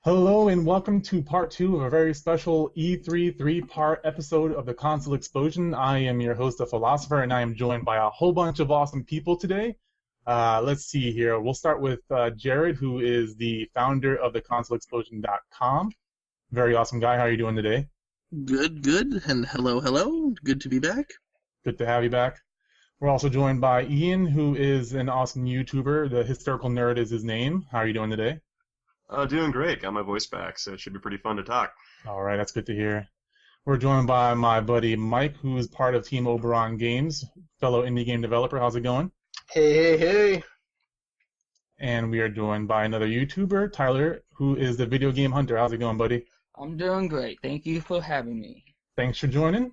Hello and welcome to part two of a very special E3 three-part episode of the Console Explosion. I am your host, the Philocypher, and I am joined by a whole bunch of awesome people today. Let's see here. We'll start with Jared, who is the founder of the ConsoleExplosion.com. Very awesome guy. How are you doing today? Good, and hello. Good to be back. Good to have you back. We're also joined by Ian, who is an awesome YouTuber. The Hysterical Nerd is his name. How are you doing today? Doing great. Got my voice back, so it should be pretty fun to talk. All right, that's good to hear. We're joined by my buddy Mike, who is part of Team Oberon Games, fellow indie game developer. How's it going? Hey. And we are joined by another YouTuber, Tyler, who is the Video Game Hunter. How's it going, buddy? I'm doing great. Thank you for having me. Thanks for joining.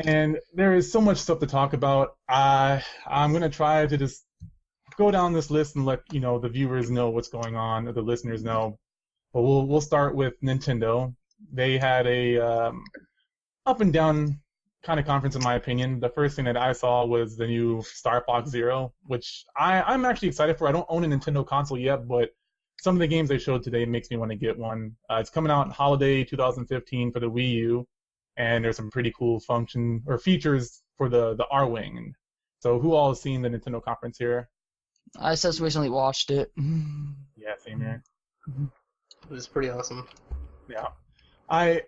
And there is so much stuff to talk about. I'm going to try to just go down this list and let the viewers know what's going on, or the listeners know. But we'll start with Nintendo. They had a up and down kind of conference, in my opinion. The first thing that I saw was the new Starfox Zero, which I'm actually excited for. I don't own a Nintendo console yet, but some of the games they showed today makes me want to get one. It's coming out in holiday 2015 for the Wii U, and there's some pretty cool features for the R-Wing. So who all has seen the Nintendo conference here? I just recently watched it. Yeah, same here. It was pretty awesome. Yeah. I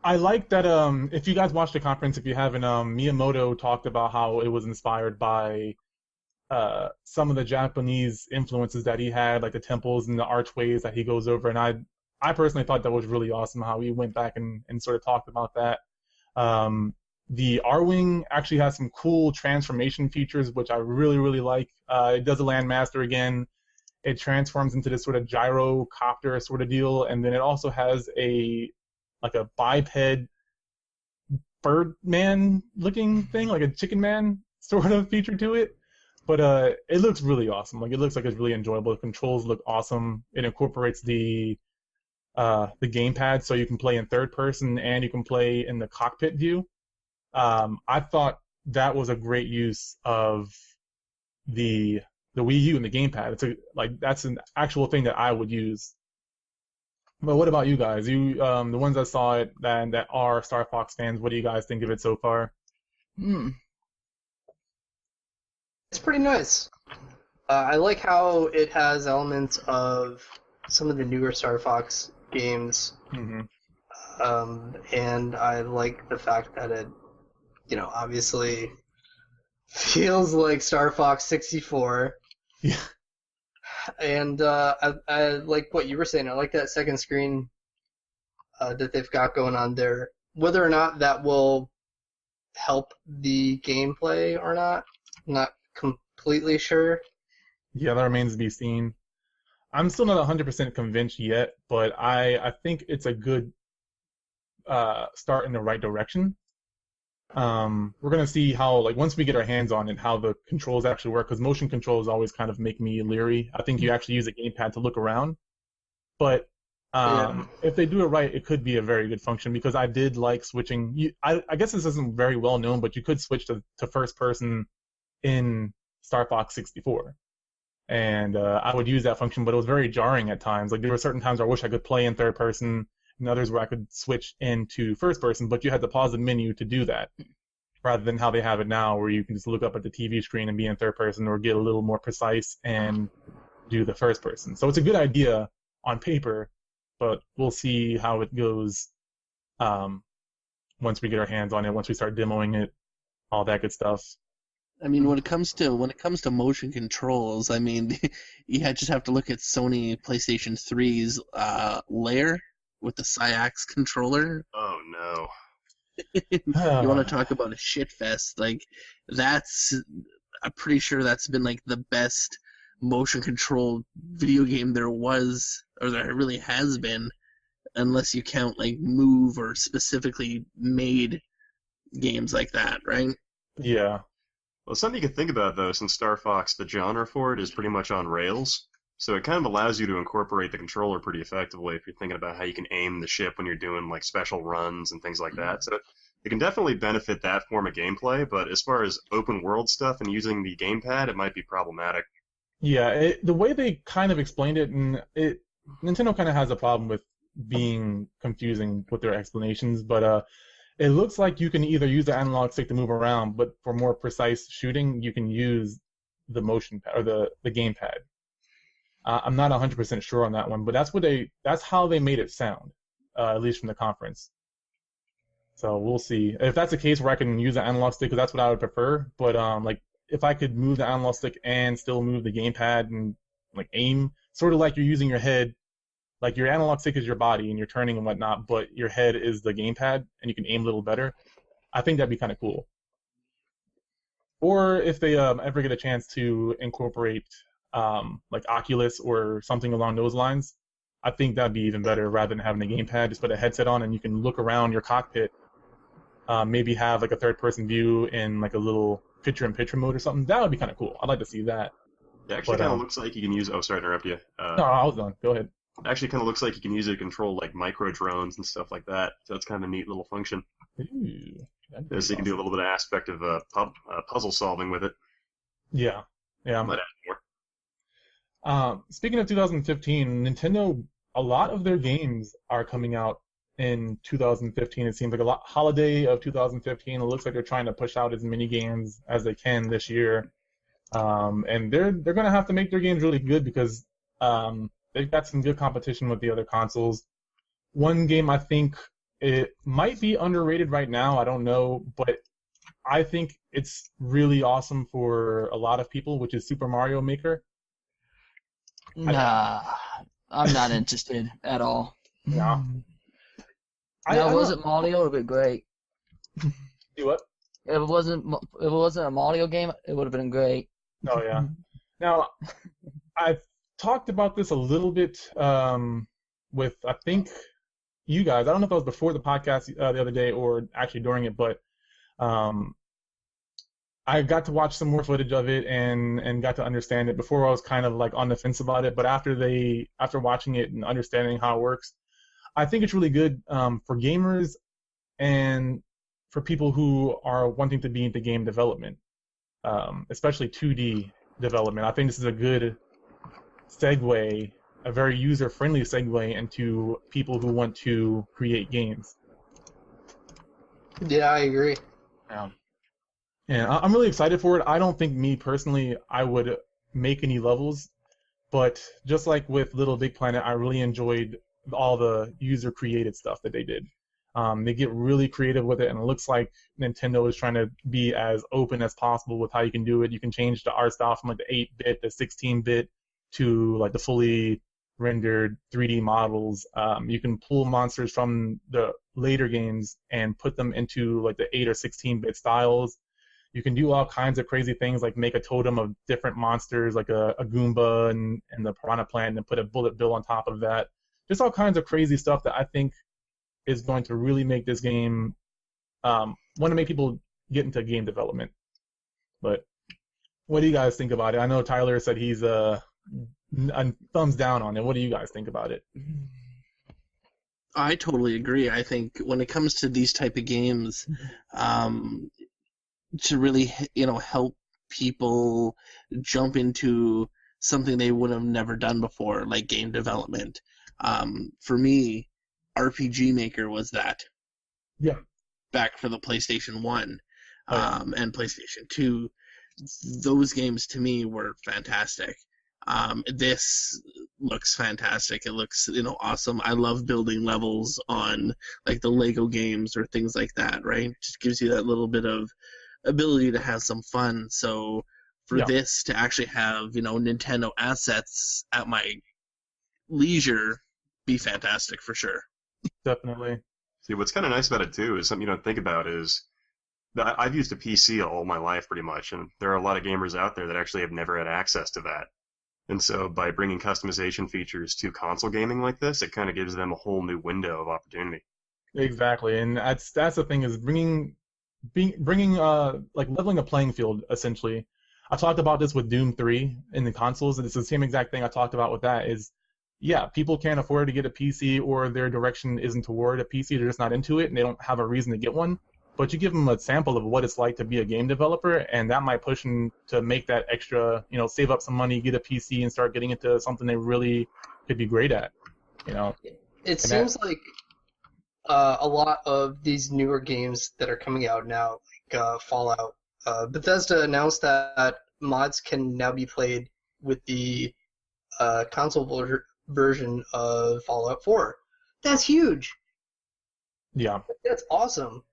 like that, if you guys watched the conference, if you haven't, Miyamoto talked about how it was inspired by some of the Japanese influences that he had, like the temples and the archways that he goes over, and I personally thought that was really awesome how he went back and sort of talked about that. The R-Wing actually has some cool transformation features, which I really, really like. It does a landmaster again. It transforms into this sort of gyrocopter sort of deal, and then it also has a biped birdman-looking thing, like a chicken man sort of feature to it. But it looks really awesome. It looks like it's really enjoyable. The controls look awesome. It incorporates the gamepad, so you can play in third person and you can play in the cockpit view. I thought that was a great use of the Wii U and the gamepad. That's an actual thing that I would use. But what about you guys? You, the ones that saw it and that are Star Fox fans, what do you guys think of it so far? It's pretty nice. I like how it has elements of some of the newer Star Fox games. Mm-hmm. And I like the fact that it, obviously feels like Star Fox 64. Yeah. And I like what you were saying. I like that second screen that they've got going on there. Whether or not that will help the gameplay or not, I'm not completely sure. Yeah, that remains to be seen. I'm still not 100% convinced yet, but I think it's a good start in the right direction. We're going to see how, once we get our hands on it, how the controls actually work, because motion controls always kind of make me leery. I think you actually use a gamepad to look around. But if they do it right, it could be a very good function, because I did like switching. I guess this isn't very well known, but you could switch to first person in Star Fox 64. And I would use that function, but it was very jarring at times. There were certain times where I wish I could play in third person, and others where I could switch into first person, but you had to pause the menu to do that, rather than how they have it now, where you can just look up at the TV screen and be in third person, or get a little more precise and do the first person. So it's a good idea on paper, but we'll see how it goes once we get our hands on it, once we start demoing it, all that good stuff. I mean, when it comes to motion controls, I mean, you just have to look at Sony PlayStation 3's Lair with the Syx controller. Oh no! You want to talk about a shit fest? I'm pretty sure that's been the best motion control video game there was, or there really has been, unless you count Move or specifically made games like that, right? Yeah. Well, something you could think about, though, since Star Fox, the genre for it is pretty much on rails, so it kind of allows you to incorporate the controller pretty effectively if you're thinking about how you can aim the ship when you're doing special runs and things like that. So it can definitely benefit that form of gameplay, but as far as open world stuff and using the gamepad, it might be problematic. Yeah, the way they kind of explained it, and Nintendo kind of has a problem with being confusing with their explanations, but it looks like you can either use the analog stick to move around, but for more precise shooting, you can use the motion pad or the gamepad. I'm not 100% sure on that one, but that's how they made it sound, at least from the conference. So we'll see. If that's the case where I can use the analog stick, because that's what I would prefer. But like if I could move the analog stick and still move the gamepad and like aim, sort of like you're using your head, like your analog stick is your body and you're turning and whatnot, but your head is the gamepad and you can aim a little better. I think that'd be kind of cool. Or if they ever get a chance to incorporate like Oculus or something along those lines, I think that'd be even better rather than having the gamepad. Just put a headset on and you can look around your cockpit. Maybe have like a third-person view in like a little picture-in-picture mode or something. That would be kind of cool. I'd like to see that. It actually kind of looks like you can use. Oh, sorry to interrupt you. No, I was done. Go ahead. It actually kind of looks like you can use it to control like micro drones and stuff like that. So that's kind of a neat little function. Ooh, so you can do a little bit of aspect of puzzle solving with it. Yeah. Might add more. Speaking of 2015, Nintendo, a lot of their games are coming out in 2015. It seems like a lot holiday of 2015. It looks like they're trying to push out as many games as they can this year, and they're going to have to make their games really good because they've got some good competition with the other consoles. One game I think it might be underrated right now. I don't know, but I think it's really awesome for a lot of people, which is Super Mario Maker. Nah, I'm not interested at all. Yeah. Now, was it Mario? It would be great. Do what? If it wasn't a Mario game, it would have been great. Oh yeah. Now, I've talked about this a little bit with I think you guys. I don't know if it was before the podcast the other day or actually during it, but I got to watch some more footage of it and got to understand it. Before I was kind of like on the fence about it, but after watching it and understanding how it works, I think it's really good for gamers and for people who are wanting to be into game development, especially 2D development. I think this is a good segue, a very user-friendly segue into people who want to create games. Yeah, I agree. Yeah, I'm really excited for it. I don't think me personally I would make any levels, but just like with Little Big Planet, I really enjoyed all the user-created stuff that they did. They get really creative with it, and it looks like Nintendo is trying to be as open as possible with how you can do it. You can change the art style from like the 8-bit to 16-bit to like the fully rendered 3D models. You can pull monsters from the later games and put them into like the 8 or 16-bit styles. You can do all kinds of crazy things like make a totem of different monsters like a Goomba and the Piranha Plant and put a Bullet Bill on top of that. Just all kinds of crazy stuff that I think is going to really make this game want to make people get into game development. But what do you guys think about it? I know Tyler said he's a thumbs down on it. What do you guys think about it? I totally agree. I think when it comes to these type of games, to really help people jump into something they would have never done before, like game development. For me, RPG Maker was that. Yeah. Back for the PlayStation 1 and PlayStation 2. Those games to me were fantastic. This looks fantastic. It looks awesome. I love building levels on like the Lego games or things like that, right? It just gives you that little bit of ability to have some fun. So for this to actually have Nintendo assets at my leisure, be fantastic for sure. Definitely. See, what's kind of nice about it too is something you don't think about is that I've used a PC all my life pretty much, and there are a lot of gamers out there that actually have never had access to that. And so by bringing customization features to console gaming like this, it kind of gives them a whole new window of opportunity. Exactly, and that's the thing is bringing like leveling a playing field essentially. I talked about this with Doom 3 in the consoles, and it's the same exact thing I talked about with that is, yeah, people can't afford to get a PC or their direction isn't toward a PC, they're just not into it and they don't have a reason to get one. But you give them a sample of what it's like to be a game developer, and that might push them to make that extra, save up some money, get a PC, and start getting into something they really could be great at. You know, It seems like a lot of these newer games that are coming out now, like Fallout, Bethesda announced that mods can now be played with the console version of Fallout 4. That's huge. yeah, That's awesome.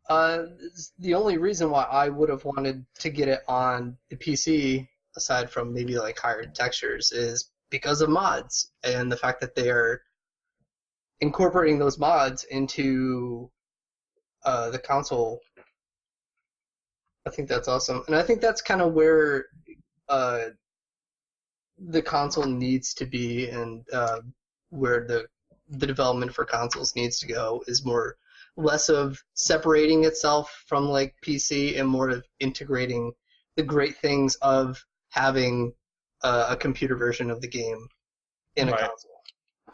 The only reason why I would have wanted to get it on the PC, aside from maybe like higher textures, is because of mods and the fact that they are incorporating those mods into the console. I think that's awesome, and I think that's kind of where the console needs to be, and where the development for consoles needs to go is less of separating itself from like PC and more of integrating the great things of having a computer version of the game in a Right. console.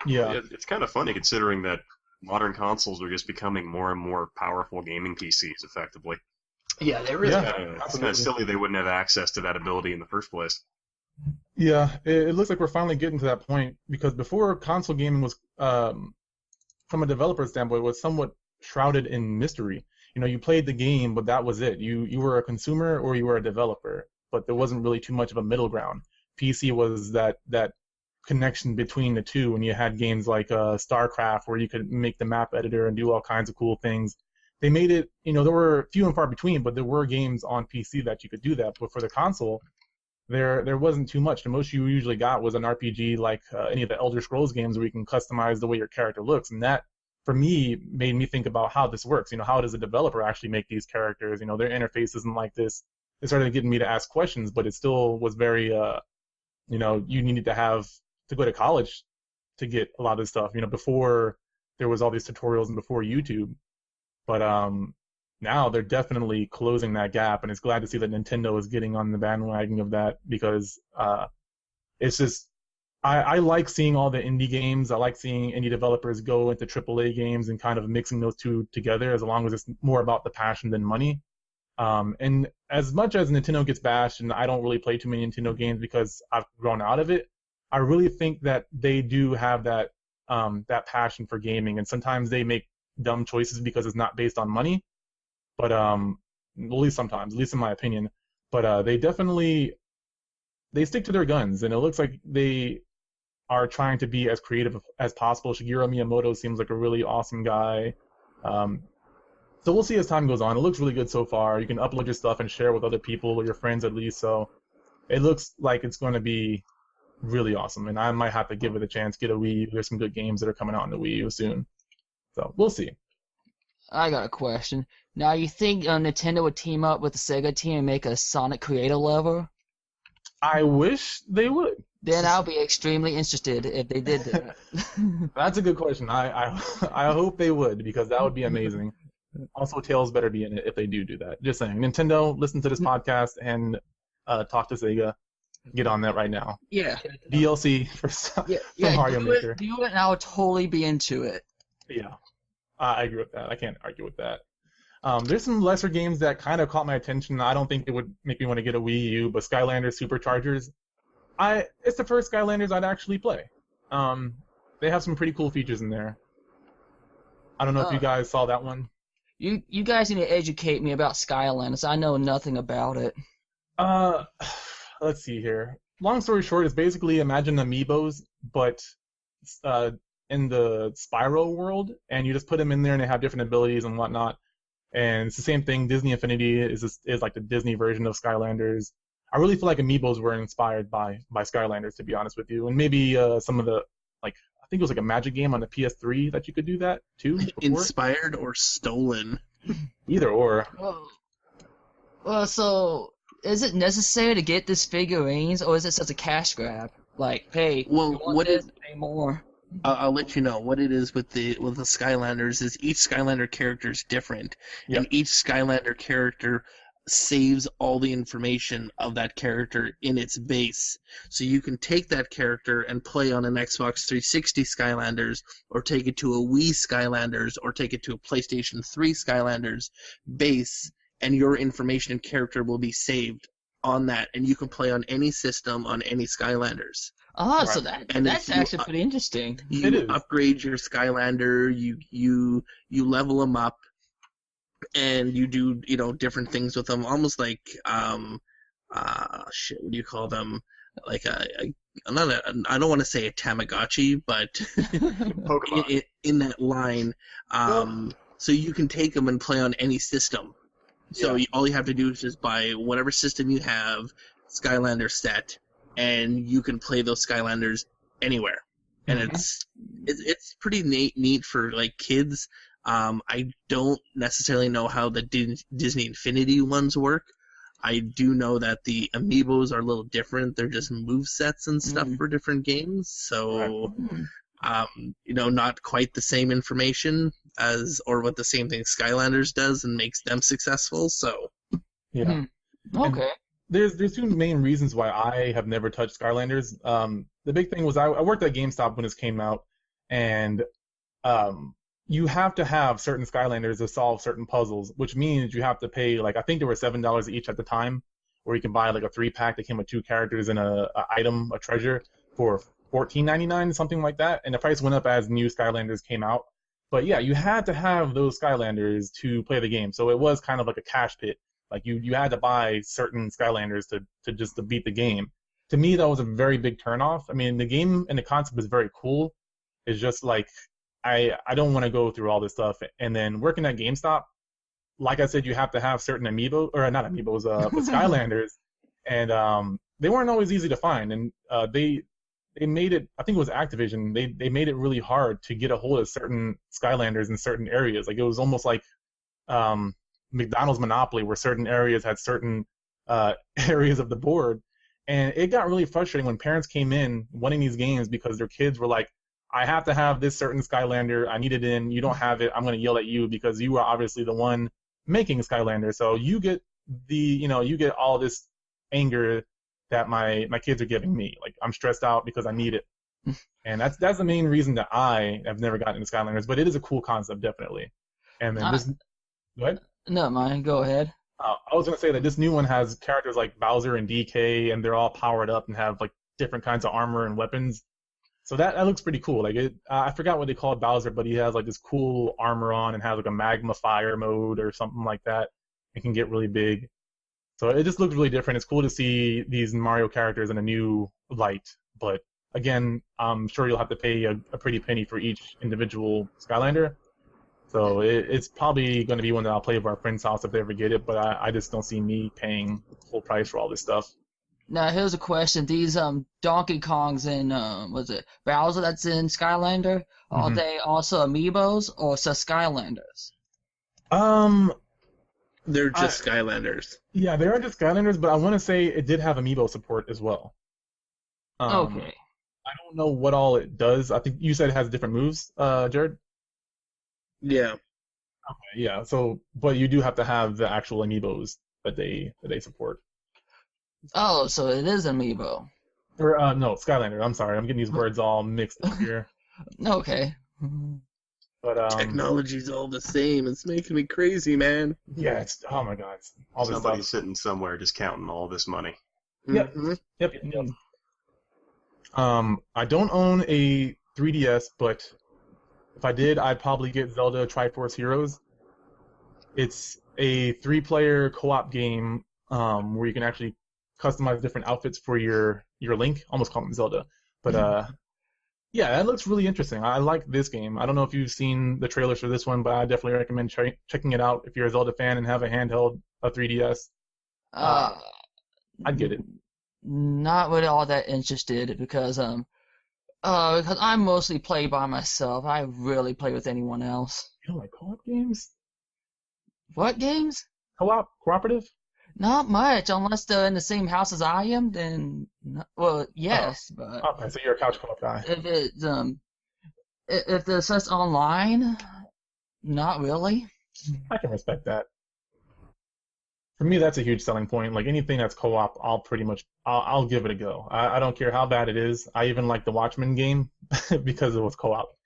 yeah, It's kind of funny considering that modern consoles are just becoming more and more powerful gaming PCs, effectively. Yeah, they really Yeah. are. It's kind Absolutely. of silly they wouldn't have access to that ability in the first place. Yeah, it looks like we're finally getting to that point because before console gaming was, from a developer standpoint, was somewhat shrouded in mystery. You know, you played the game, but that was it. You were a consumer or you were a developer, but there wasn't really too much of a middle ground. PC was that connection between the two, and you had games like StarCraft where you could make the map editor and do all kinds of cool things. They made it, you know, there were few and far between, but there were games on PC that you could do that. But for the console, there wasn't too much. The most you usually got was an RPG like any of the Elder Scrolls games where you can customize the way your character looks, and that for me made me think about how this works. You know, how does a developer actually make these characters? You know, their interface isn't like this. It started getting me to ask questions, but it still was very, you know, you needed to go to college to get a lot of this stuff. You know, before there was all these tutorials and before YouTube, but now they're definitely closing that gap, and it's glad to see that Nintendo is getting on the bandwagon of that because it's just I like seeing all the indie games. I like seeing indie developers go into AAA games and kind of mixing those two together, as long as it's more about the passion than money. And as much as Nintendo gets bashed, and I don't really play too many Nintendo games because I've grown out of it, I really think that they do have that passion for gaming, and sometimes they make dumb choices because it's not based on money. But at least sometimes, at least in my opinion. But they stick to their guns, and it looks like they are trying to be as creative as possible. Shigeru Miyamoto seems like a really awesome guy. So we'll see as time goes on. It looks really good so far. You can upload your stuff and share with other people or your friends at least. So it looks like it's going to be really awesome, and I might have to give it a chance. Get a Wii U. There's some good games that are coming out on the Wii U soon. So we'll see. I got a question. Now, you think Nintendo would team up with the Sega team and make a Sonic Creator level? I wish they would. Then I'll be extremely interested if they did that. That's a good question. I hope they would, because that would be amazing. Also, Tails better be in it if they do that. Just saying. Nintendo, listen to this podcast and talk to Sega. Get on that right now. Yeah. DLC for Mario Maker. Do it, and I'll totally be into it. Yeah, I agree with that. I can't argue with that. There's some lesser games that kind of caught my attention. I don't think it would make me want to get a Wii U, but Skylanders Superchargers, it's the first Skylanders I'd actually play. They have some pretty cool features in there. I don't know if you guys saw that one. You guys need to educate me about Skylanders. I know nothing about it. Let's see here. Long story short, it's basically imagine Amiibos, but in the Spyro world, and you just put them in there and they have different abilities and whatnot. And it's the same thing. Disney Infinity is like the Disney version of Skylanders. I really feel like Amiibos were inspired by Skylanders, to be honest with you. And maybe some of the, like, I think it was like a Magic game on the PS3 that you could do that too. Before. Inspired or stolen? Either or. Well, so is it necessary to get this figurines, or is it such a cash grab? Like, hey, Well, you want what this, is- pay more. I'll let you know what it is with the Skylanders. Is each Skylander character is different, Yep. and each Skylander character saves all the information of that character in its base. So you can take that character and play on an Xbox 360 Skylanders, or take it to a Wii Skylanders, or take it to a PlayStation 3 Skylanders base, and your information and character will be saved on that, and you can play on any system on any Skylanders. Oh, Right. so And that's if you actually pretty interesting. It you is. upgrade your Skylander, you level them up, and you do different things with them, almost like shit, what do you call them? Like not a, I don't want to say a Tamagotchi, but Pokemon. in that line, so you can take them and play on any system. So Yeah. all you have to do is just buy whatever system you have, Skylander set, and you can play those Skylanders anywhere. And Mhm. it's pretty neat for like kids. I don't necessarily know how the Disney Infinity ones work. I do know that the amiibos are a little different. They're just move sets and stuff for different games. So, not quite the same information as or what the same thing Skylanders does and makes them successful. So, Yeah. Okay. There's two main reasons why I have never touched Skylanders. The big thing was I worked at GameStop when this came out, and you have to have certain Skylanders to solve certain puzzles, which means you have to pay, like, I think they were $7 each at the time, where you can buy like a 3-pack that came with 2 characters and a item, a treasure, for $14.99, something like that. And the price went up as new Skylanders came out. But yeah, you had to have those Skylanders to play the game, so it was kind of like a cash pit. Like you had to buy certain Skylanders to beat the game. To me, that was a very big turnoff. I mean, the game and the concept is very cool. It's just like I don't want to go through all this stuff. And then working at GameStop, like I said, you have to have certain amiibo or not amiibos, but Skylanders, and they weren't always easy to find. And they made it. I think it was Activision. They made it really hard to get a hold of certain Skylanders in certain areas. Like it was almost like McDonald's Monopoly, where certain areas had certain areas of the board, and it got really frustrating when parents came in wanting these games because their kids were like, I have to have this certain Skylander, I need it in, you don't have it, I'm going to yell at you because you are obviously the one making Skylander, so you get you get all this anger that my kids are giving me. Like, I'm stressed out because I need it. And that's the main reason that I have never gotten into Skylanders, but it is a cool concept, definitely. And then this, go ahead. No, mine. Go ahead. I was gonna say that this new one has characters like Bowser and DK, and they're all powered up and have like different kinds of armor and weapons. So that looks pretty cool. Like I forgot what they call Bowser, but he has like this cool armor on and has like a magma fire mode or something like that. It can get really big. So it just looks really different. It's cool to see these Mario characters in a new light. But again, I'm sure you'll have to pay a pretty penny for each individual Skylander. So it's probably going to be one that I'll play at our friend's house if they ever get it, but I just don't see me paying full price for all this stuff. Now here's a question: these Donkey Kongs and was it Bowser that's in Skylander? Are they also amiibos or just Skylanders? they're just Skylanders. Yeah, they are just Skylanders, but I want to say it did have amiibo support as well. Okay. I don't know what all it does. I think you said it has different moves, Jared. Yeah. Okay, yeah. So, but you do have to have the actual amiibos that they support. Oh, so it is amiibo. Or no, Skylander. I'm sorry, I'm getting these words all mixed up here. Okay. But Technology's all the same. It's making me crazy, man. yeah, it's oh my god, it's all this Somebody's stuff. sitting somewhere just counting all this money. Yep. Mhm. Yep. I don't own a 3DS, but if I did, I'd probably get Zelda Triforce Heroes. It's a 3-player co-op game where you can actually customize different outfits for your Link. Almost call him Zelda, but yeah, that looks really interesting. I like this game. I don't know if you've seen the trailers for this one, but I definitely recommend checking it out if you're a Zelda fan and have a handheld, a 3DS. I'd get it. Not really all that interested because I mostly play by myself. I rarely play with anyone else. You don't like co-op games? What games? Cooperative? Not much, unless they're in the same house as I am. Then, well, yes, but Okay, so you're a couch co-op guy. if it's if there's just online, not really. I can respect that. For me, that's a huge selling point. Like anything that's co-op, I'll give it a go. I don't care how bad it is. I even like the Watchmen game because it was co-op.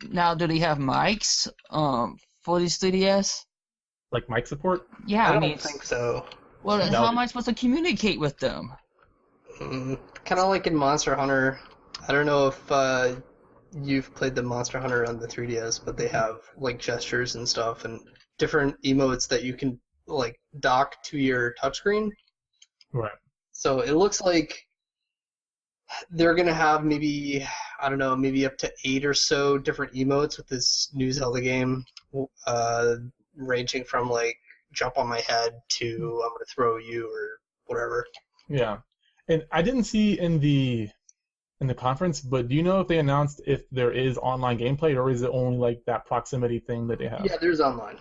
Now, do they have mics for these 3DS? Like mic support? Yeah, I I mean, don't think so. well, No. how am I supposed to communicate with them? Kind of like in Monster Hunter. I don't know if you've played the Monster Hunter on the 3DS, but they have like gestures and stuff and different emotes that you can like dock to your touchscreen. Right. So it looks like they're gonna have maybe, I don't know, maybe up to 8 or so different emotes with this new Zelda game, ranging from like jump on my head to I'm gonna throw you or whatever. Yeah. And I didn't see in the conference, but do you know if they announced if there is online gameplay, or is it only like that proximity thing that they have? Yeah, there's online.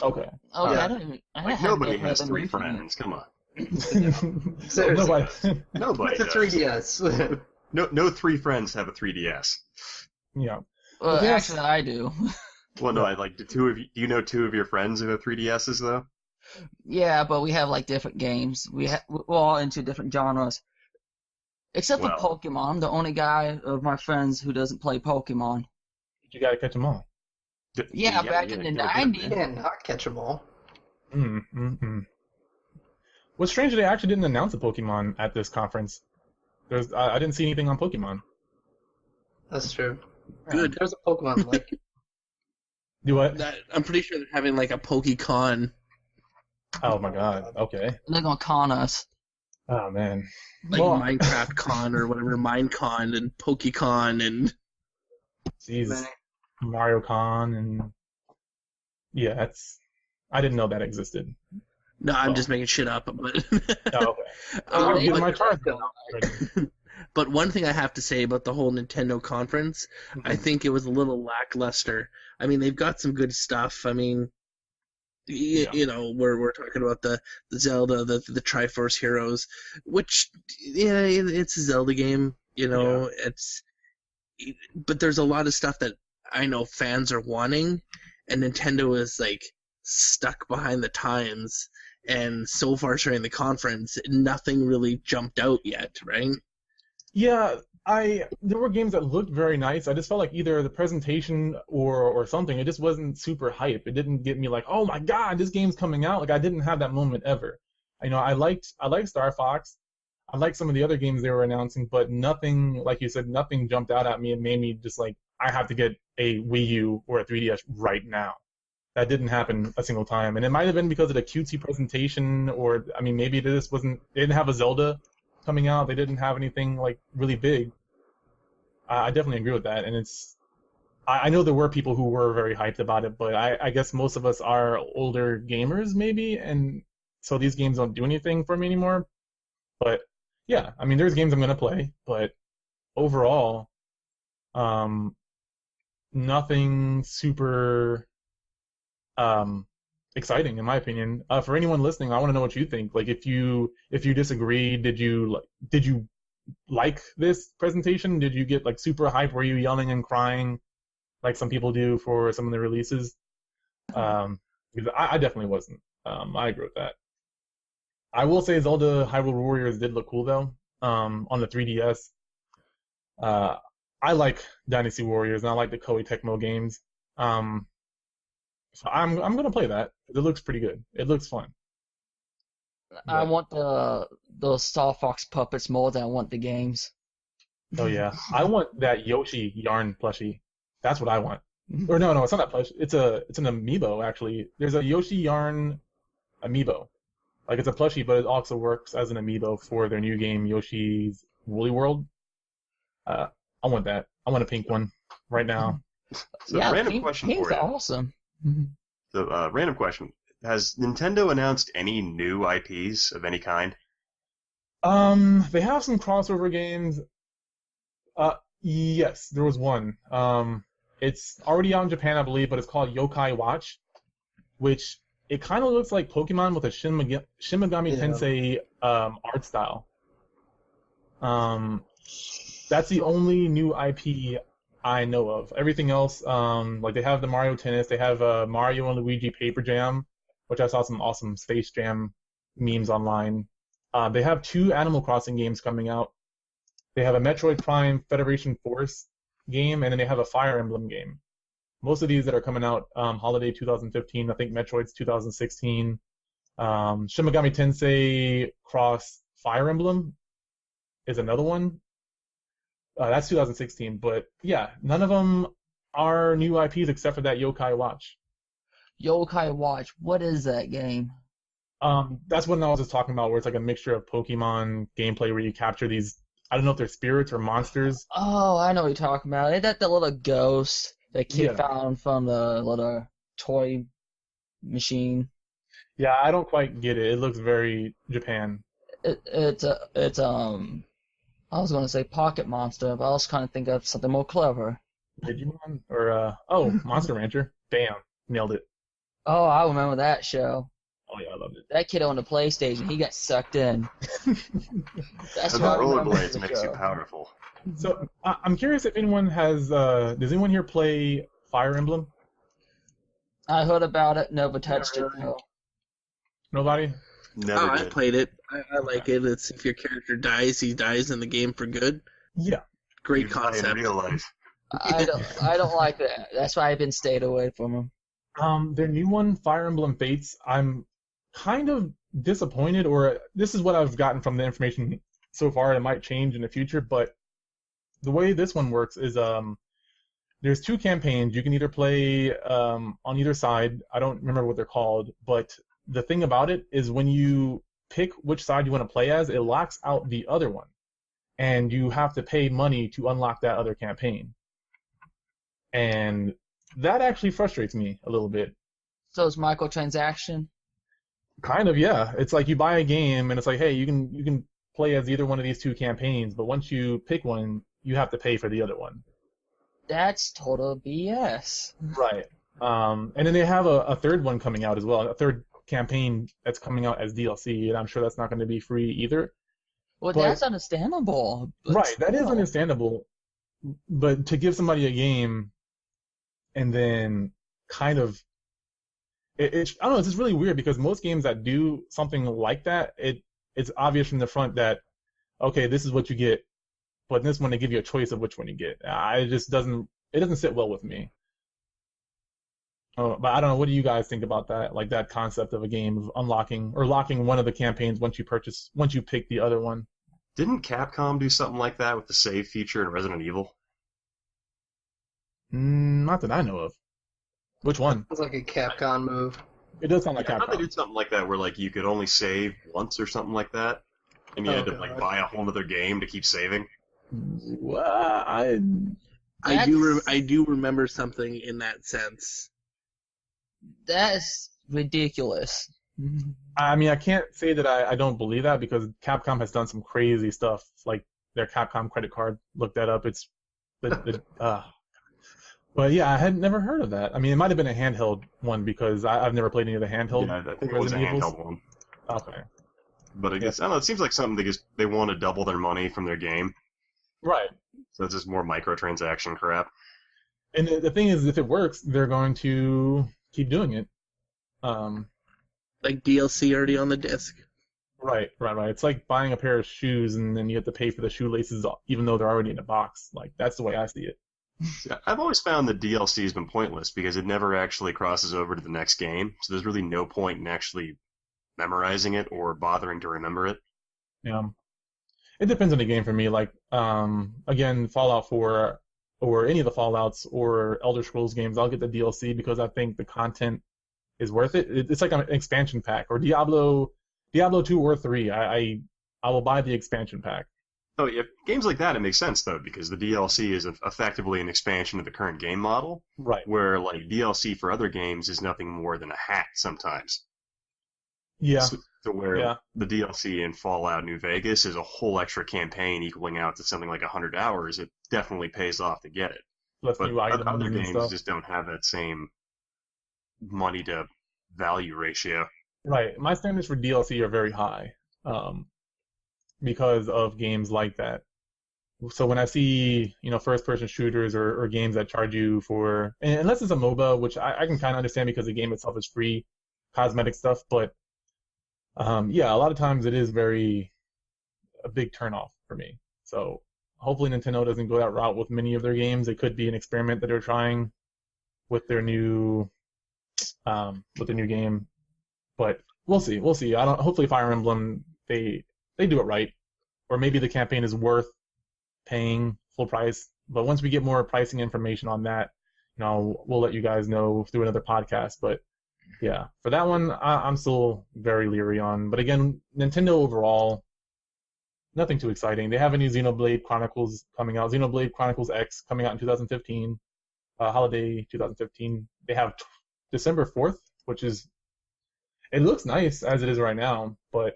Okay. Oh, Yeah. I didn't. I Like, haven't nobody heard has them 3 mention it. friends. Come on. Seriously. Nobody. Nobody With the does. 3DS. No 3 friends have a 3DS. Yeah. Well, But yes. actually, I do. Well, no, I like the 2 of you. Do you know 2 of your friends who have 3DSs though? Yeah, but we have like different games. We're all into different genres. Except for Well. Pokemon, I'm the only guy of my friends who doesn't play Pokemon. You gotta catch them all. Yeah, back in the gotta get 'em, 90s. man. And not catch 'em all. What's strange, they actually didn't announce a Pokemon at this conference. I didn't see anything on Pokemon. That's true. Good. There's a Pokemon like Do what? I'm pretty sure they're having like a PokeCon. Oh my god. Okay. They're gonna con us. Oh man. Like Well, Minecraft Con or whatever, Minecon and PokeCon and jeez. many. Mario Con and yeah, I didn't know that existed. no, I'm Well. just making shit up. But Oh, okay. Um, I'll give but- my card. But one thing I have to say about the whole Nintendo conference, I think it was a little lackluster. I mean, they've got some good stuff. I mean, Yeah. you know, we're talking about the Zelda, the Triforce Heroes, which yeah, it's a Zelda game. You know, but there's a lot of stuff that I know fans are wanting, and Nintendo is like stuck behind the times. And so far during the conference, nothing really jumped out yet, right? Yeah, there were games that looked very nice. I just felt like either the presentation or something, it just wasn't super hype. It didn't get me like, oh my god, this game's coming out. Like I didn't have that moment ever. You know, I liked Star Fox. I liked some of the other games they were announcing, but nothing, like you said, nothing jumped out at me and made me just like, I have to get a Wii U or a 3DS right now. That didn't happen a single time, and it might have been because of the cutesy presentation, or I mean, maybe they didn't have a Zelda coming out. They didn't have anything like really big. I definitely agree with that, and I know there were people who were very hyped about it, but I guess most of us are older gamers maybe, and so these games don't do anything for me anymore. But yeah, I mean, there's games I'm gonna play, but overall, nothing super exciting in my opinion. For anyone listening, I want to know what you think. Like, if you disagree, did you like this presentation? Did you get like super hype? Were you yelling and crying like some people do for some of the releases? Because I definitely wasn't. I agree with that. I will say Zelda Hyrule Warriors did look cool though. On the 3DS. I like Dynasty Warriors and I like the Koei Tecmo games. So I'm gonna play that. It looks pretty good. It looks fun. I want those Starfox puppets more than I want the games. Oh yeah, I want that Yoshi yarn plushie. That's what I want. Or no, it's not that plush. It's an amiibo actually. There's a Yoshi yarn amiibo. Like it's a plushie, but it also works as an amiibo for their new game Yoshi's Woolly World. I want that. I want a pink one right now. So, yeah, random question Pink's for you. awesome. So, random question. Has Nintendo announced any new IPs of any kind? They have some crossover games. Yes, there was one. It's already out in Japan, I believe, but it's called Yokai Watch, which it kind of looks like Pokemon with a Shin Megami Tensei art style. That's the only new IP I know of. Everything else, like they have the Mario Tennis, they have Mario and Luigi Paper Jam, which I saw some awesome Space Jam memes online. They have 2 Animal Crossing games coming out. They have a Metroid Prime Federation Force game, and then they have a Fire Emblem game. Most of these that are coming out holiday 2015, I think Metroid's 2016. Shin Megami Tensei Cross Fire Emblem is another one. That's 2016, but yeah, none of them are new IPs except for that Yokai Watch. Yokai Watch. What is that game? That's what I was just talking about, where it's like a mixture of Pokemon gameplay where you capture these, I don't know if they're spirits or monsters. Oh, I know what you're talking about. Ain't that the little ghost that kid Yeah. found from the little toy machine? Yeah, I don't quite get it. It looks very Japan. It's I was gonna say Pocket Monster, but I was kind of think of something more clever. Digimon? Or, Monster Rancher. Bam. Nailed it. Oh, I remember that show. Oh, yeah, I loved it. That kid on the PlayStation, he got sucked in. That's And what I the remember rollerblades the makes you show. powerful. So, I'm curious if anyone has, does anyone here play Fire Emblem? I heard about it, never touched it though. Nobody? Never I did. played it. I like it. It's if your character dies, he dies in the game for good. Yeah. Great You die in concept. real life. I don't like that. That's why I've been stayed away from them. Their new one, Fire Emblem Fates, I'm kind of disappointed, or this is what I've gotten from the information so far. It might change in the future, but the way this one works is there's two campaigns. You can either play on either side. I don't remember what they're called, but the thing about it is when you pick which side you want to play as, it locks out the other one, and you have to pay money to unlock that other campaign. And that actually frustrates me a little bit. So it's microtransaction. Kind of, yeah. It's like you buy a game and it's like, hey, you can play as either one of these two campaigns, but once you pick one, you have to pay for the other one. That's total BS. Right. And then they have a third one coming out as well, a third campaign that's coming out as DLC, and I'm sure that's not going to be free either. Well, But- that's understandable. But Right, that is still. understandable. But to give somebody a game and then kind of I don't know, it's just really weird because most games that do something like that, it's obvious from the front that, okay, this is what you get, but in this one they give you a choice of which one you get. It doesn't sit well with me. But I don't know, what do you guys think about that? Like that concept of a game of unlocking or locking one of the campaigns once you pick the other one? Didn't Capcom do something like that with the save feature in Resident Evil? Not that I know of. Which one? It's like a Capcom move. It does sound like I thought they Capcom. did something like that where like you could only save once or something like that, and you Oh, had to like God. buy a whole other game to keep saving. Well, I do remember something in that sense. That's ridiculous. I mean, I can't say that I don't believe that because Capcom has done some crazy stuff, like their Capcom credit card. Look that up. It's But yeah, I had never heard of that. I mean, it might have been a handheld one because I've never played any of the handheld. Yeah, I think it was a Resident Evils. handheld one. Okay. But I guess I don't know. It seems like something they want to double their money from their game, Right. so it's just more microtransaction crap. And the thing is, if it works, they're going to keep doing it. Like DLC already on the disc. Right. It's like buying a pair of shoes and then you have to pay for the shoelaces even though they're already in a box. Like, that's the way I see it. See, I've always found that DLC has been pointless because it never actually crosses over to the next game, so there's really no point in actually memorizing it or bothering to remember it. Yeah. It depends on the game for me. Like, again, Fallout 4 or any of the Fallouts or Elder Scrolls games, I'll get the DLC because I think the content is worth it. It's like an expansion pack. Or Diablo 2 or 3. I will buy the expansion pack. Oh, yeah, games like that, it makes sense, though, because the DLC is effectively an expansion of the current game model, Right. where, like, DLC for other games is nothing more than a hack sometimes. Yeah. So where Yeah. the DLC in Fallout New Vegas is a whole extra campaign equaling out to something like 100 hours, it definitely pays off to get it. Plus But new items other and games stuff. just don't have that same money to value ratio. Right. My standards for DLC are very high because of games like that. So when I see, first-person shooters or games that charge you for, and unless it's a MOBA, which I can kind of understand because the game itself is free, cosmetic stuff, but yeah, a lot of times it is a big turnoff for me. So hopefully Nintendo doesn't go that route with many of their games. It could be an experiment that they're trying with their new game, but we'll see. Hopefully Fire Emblem they do it right. or maybe the campaign is worth paying full price. But once we get more pricing information on that, we'll let you guys know through another podcast. But yeah, for that one, I'm still very leery on. But again, Nintendo overall, nothing too exciting. They have a new Xenoblade Chronicles coming out, Xenoblade Chronicles X coming out in 2015, holiday 2015. They have December 4th, which is, it looks nice as it is right now, but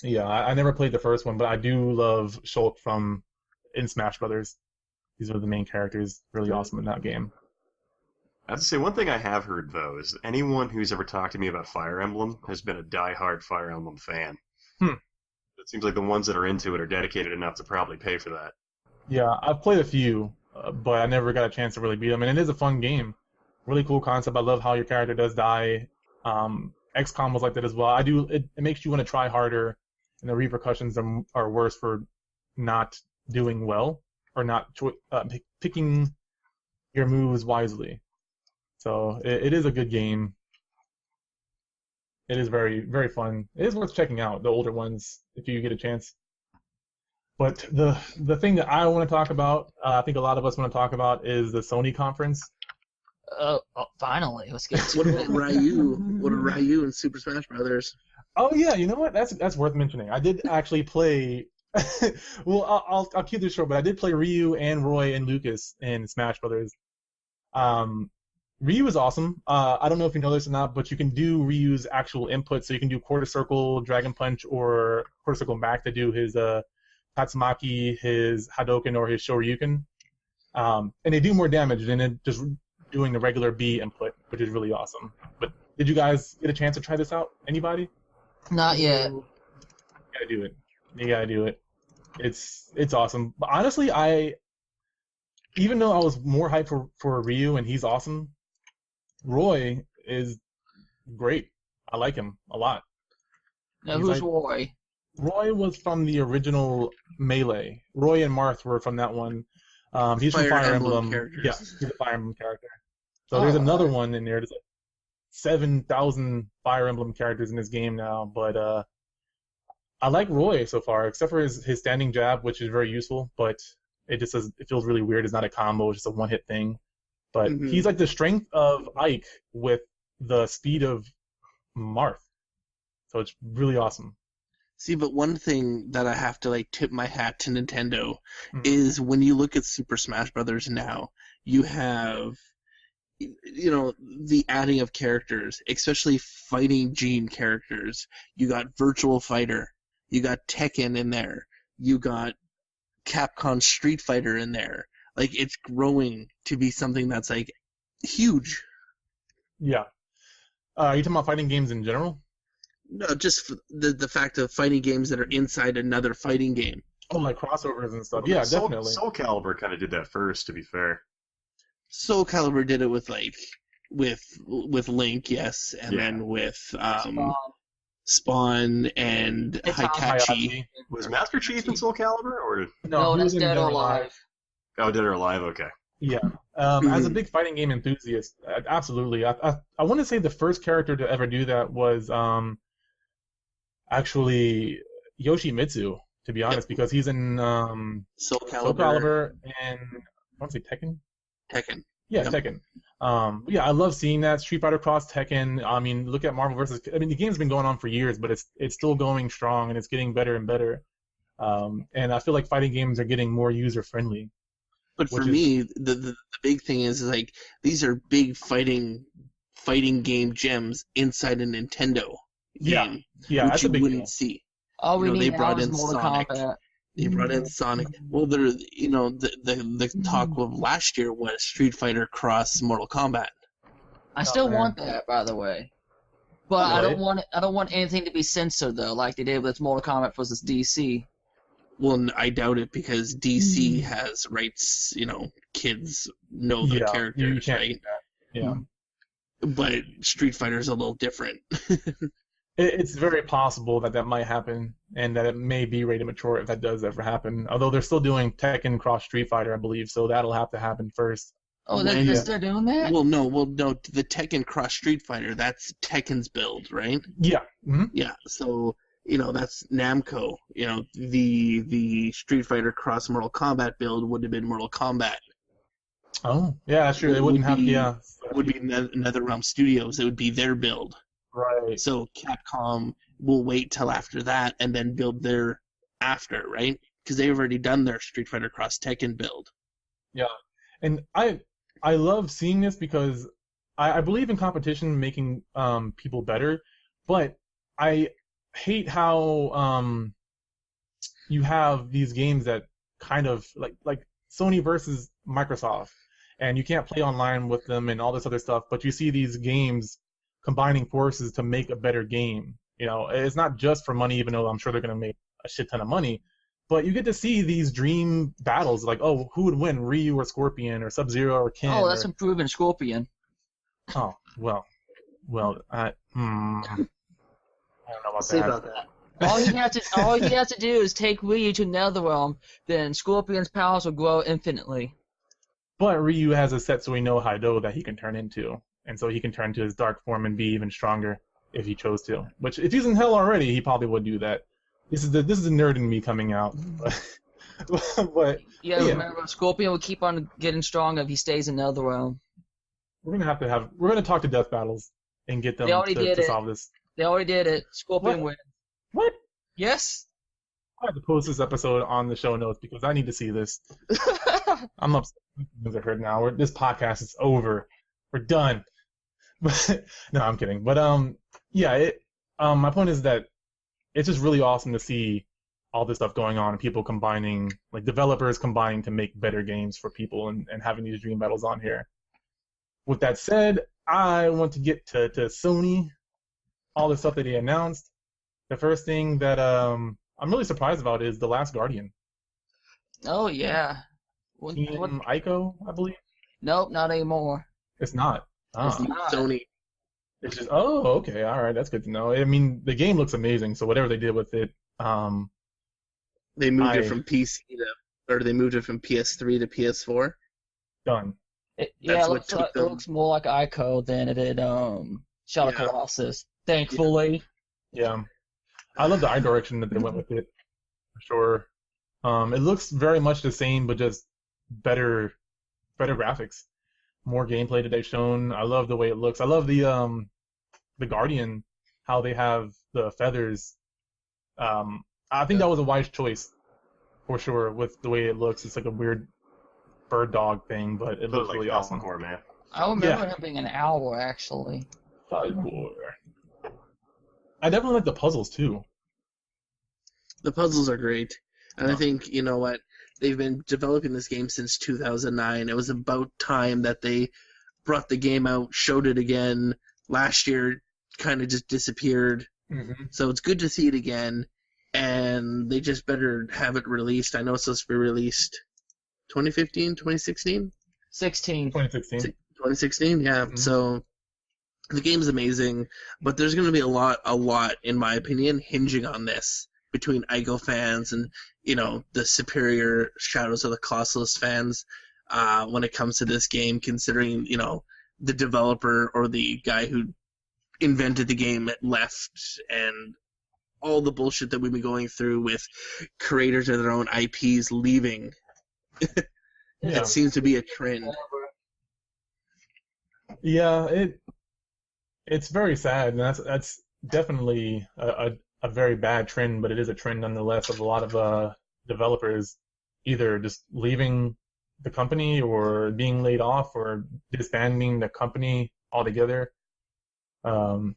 yeah, I never played the first one, but I do love Shulk from in Smash Brothers. These are the main characters, really awesome in that game. I have to say, one thing I have heard, though, is that anyone who's ever talked to me about Fire Emblem has been a die-hard Fire Emblem fan. It seems like the ones that are into it are dedicated enough to probably pay for that. Yeah, I've played a few, but I never got a chance to really beat them, and it is a fun game. Really cool concept. I love how your character does die. XCOM was like that as well. It makes you want to try harder, and the repercussions are worse for not doing well or not picking your moves wisely. So it is a good game. It is very, very fun. It is worth checking out, the older ones, if you get a chance. But the thing that I want to talk about, I think a lot of us want to talk about, is the Sony conference. Oh, finally, let's get to What it. about Ryu? What about Ryu and Super Smash Brothers? Oh yeah, you know what? That's worth mentioning. I did actually play. Well, I'll keep this short, but I did play Ryu and Roy and Lucas in Smash Brothers. Ryu is awesome. I don't know if you know this or not, but you can do Ryu's actual input, so you can do quarter circle, Dragon Punch, or quarter circle back to do his Tatsumaki, his Hadoken, or his Shoryuken. And they do more damage than it just doing the regular B input, which is really awesome. But did you guys get a chance to try this out? Anybody? Not yet. You gotta do it. You gotta do it. It's awesome. But honestly, even though I was more hyped for Ryu and he's awesome, Roy is great. I like him a lot. Now, He's who's like- Roy? Roy was from the original Melee. Roy and Marth were from that one. He's from Fire Fire Emblem Emblem. characters. Yeah, he's a Fire Emblem character. So there's another one in there. There's like 7,000 Fire Emblem characters in this game now. But I like Roy so far, except for his standing jab, which is very useful. But it feels really weird. It's not a combo. It's just a one-hit thing. But he's like the strength of Ike with the speed of Marth. So it's really awesome. See, but one thing that I have to tip my hat to Nintendo is when you look at Super Smash Brothers now, you have the adding of characters, especially fighting gene characters. You got Virtual Fighter, you got Tekken in there, you got Capcom Street Fighter in there. It's growing to be something that's huge. Yeah. Are you talking about fighting games in general? No, just the fact of fighting games that are inside another fighting game. Oh, like crossovers and stuff. Yeah, definitely. Soul Calibur kind of did that first, to be fair. Soul Calibur did it with with Link, yes, and then with Spawn and Hitachi. Was Master Chief in Soul Calibur, or No, he that's was in Dead or Alive. oh, Dead or Alive? Okay. Yeah. As a big fighting game enthusiast, absolutely. I want to say the first character to ever do that was actually Yoshimitsu, to be honest, because he's in Soul Soul Calibur and I want to say Tekken. Tekken. Yeah, Tekken. Yeah, I love seeing that. Street Fighter Cross Tekken. I mean, look at Marvel vs. I mean, the game's been going on for years, but it's still going strong and it's getting better and better. And I feel like fighting games are getting more user friendly. But for me, the big thing is these are big fighting game gems inside a Nintendo game, Yeah, which that's you a big wouldn't deal. see. All we They need brought now is in Mortal Sonic. Kombat. They brought in Sonic. Well, the talk of last year was Street Fighter Cross Mortal Kombat. I still man. want that, by the way. But I don't want anything to be censored though, like they did with Mortal Kombat versus DC. Well, I doubt it because DC has rights. Kids know the You characters, can't right? do that. Yeah. But Street Fighter's a little different. It's very possible that might happen, and that it may be rated mature if that does ever happen. Although they're still doing Tekken Cross Street Fighter, I believe, so that'll have to happen first. Oh, they're still doing that? Well, no. The Tekken Cross Street Fighter, that's Tekken's build, right? Yeah. Mm-hmm. Yeah. So that's Namco. The Street Fighter cross Mortal Kombat build would have been Mortal Kombat. Oh, yeah, that's true. They wouldn't have, Would be NetherRealm Studios. It would be their build. Right. So Capcom will wait till after that and then build their after, right? Because they've already done their Street Fighter Cross Tekken build. Yeah, and I love seeing this because I believe in competition making people better, but I hate how you have these games that kind of like Sony versus Microsoft, and you can't play online with them and all this other stuff, but you see these games combining forces to make a better game. It's not just for money, even though I'm sure they're going to make a shit ton of money, but you get to see these dream battles, like, oh, who would win, Ryu or Scorpion or Sub-Zero or Ken? Oh, that's improving Scorpion. Oh, well, I don't know about See that. about that. All he has to do is take Ryu to NetherRealm, then Scorpion's powers will grow infinitely. But Ryu has a Setsui no Haido that he can turn into, and so he can turn to his dark form and be even stronger if he chose to. Which, if he's in hell already, he probably would do that. This is the nerd in me coming out. But yeah, remember, Scorpion will keep on getting stronger if he stays in NetherRealm. we're gonna talk to Death Battles and get them to solve this. They already did it. Scorpion wins. What? Yes. I have to post this episode on the show notes because I need to see this. I'm upset. Things are heard now. This podcast is over. We're done. But no, I'm kidding. But yeah. My point is that it's just really awesome to see all this stuff going on and people combining, like developers combining to make better games for people and having these dream battles on here. With that said, I want to get to Sony, all the stuff that they announced. The first thing that I'm really surprised about is The Last Guardian. Oh, yeah. Team Ico, I believe? Nope, not anymore. It's not. It's not Sony. It's just, oh, okay, all right, that's good to know. I mean, the game looks amazing, so whatever they did with it, they moved it from PC or they moved it from PS3 to PS4. Done. It looks more like Ico than it did Shadow Colossus. Thankfully. Yeah. I love the eye direction that they went with it, for sure. It looks very much the same, but just better graphics. More gameplay that they've shown. I love the way it looks. I love the Guardian, how they have the feathers. I think that was a wise choice, for sure, with the way it looks. It's like a weird bird dog thing, but it looks really awesome. Man. I remember him being an owl, actually. Falcor. I definitely like the puzzles, too. The puzzles are great. And I think, you know what, they've been developing this game since 2009. It was about time that they brought the game out, showed it again. Last year, kind of just disappeared. Mm-hmm. So it's good to see it again. And they just better have it released. I know it's supposed to be released 2015, 2016? 2016. 2016, yeah. Mm-hmm. So the game's amazing, but there's going to be a lot, in my opinion, hinging on this between Ico fans and, the superior Shadows of the Colossus fans when it comes to this game, considering, the developer or the guy who invented the game left and all the bullshit that we've been going through with creators of their own IPs leaving. It seems to be a trend. Yeah, it's very sad, and that's definitely a very bad trend, but it is a trend nonetheless of a lot of developers either just leaving the company or being laid off or disbanding the company altogether. So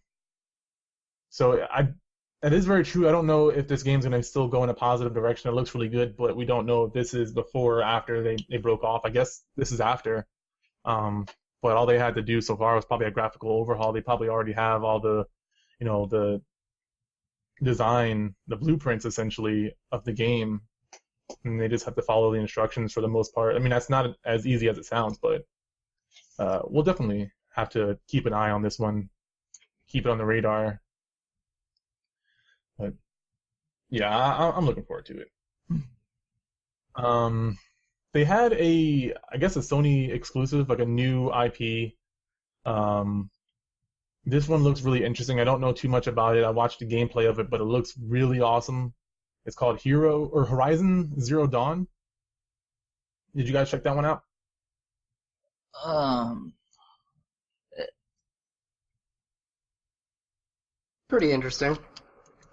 that is very true. I don't know if this game's going to still go in a positive direction. It looks really good, but we don't know if this is before or after they broke off. I guess this is after. But all they had to do so far was probably a graphical overhaul. They probably already have all the, the design, the blueprints essentially of the game, and they just have to follow the instructions for the most part. I mean, that's not as easy as it sounds, but we'll definitely have to keep an eye on this one, keep it on the radar. But yeah, I'm looking forward to it. They had I guess a Sony exclusive, like a new IP, This one looks really interesting. I don't know too much about it. I watched the gameplay of it, but it looks really awesome. It's called Horizon Zero Dawn. Did you guys check that one out? Um, Pretty interesting.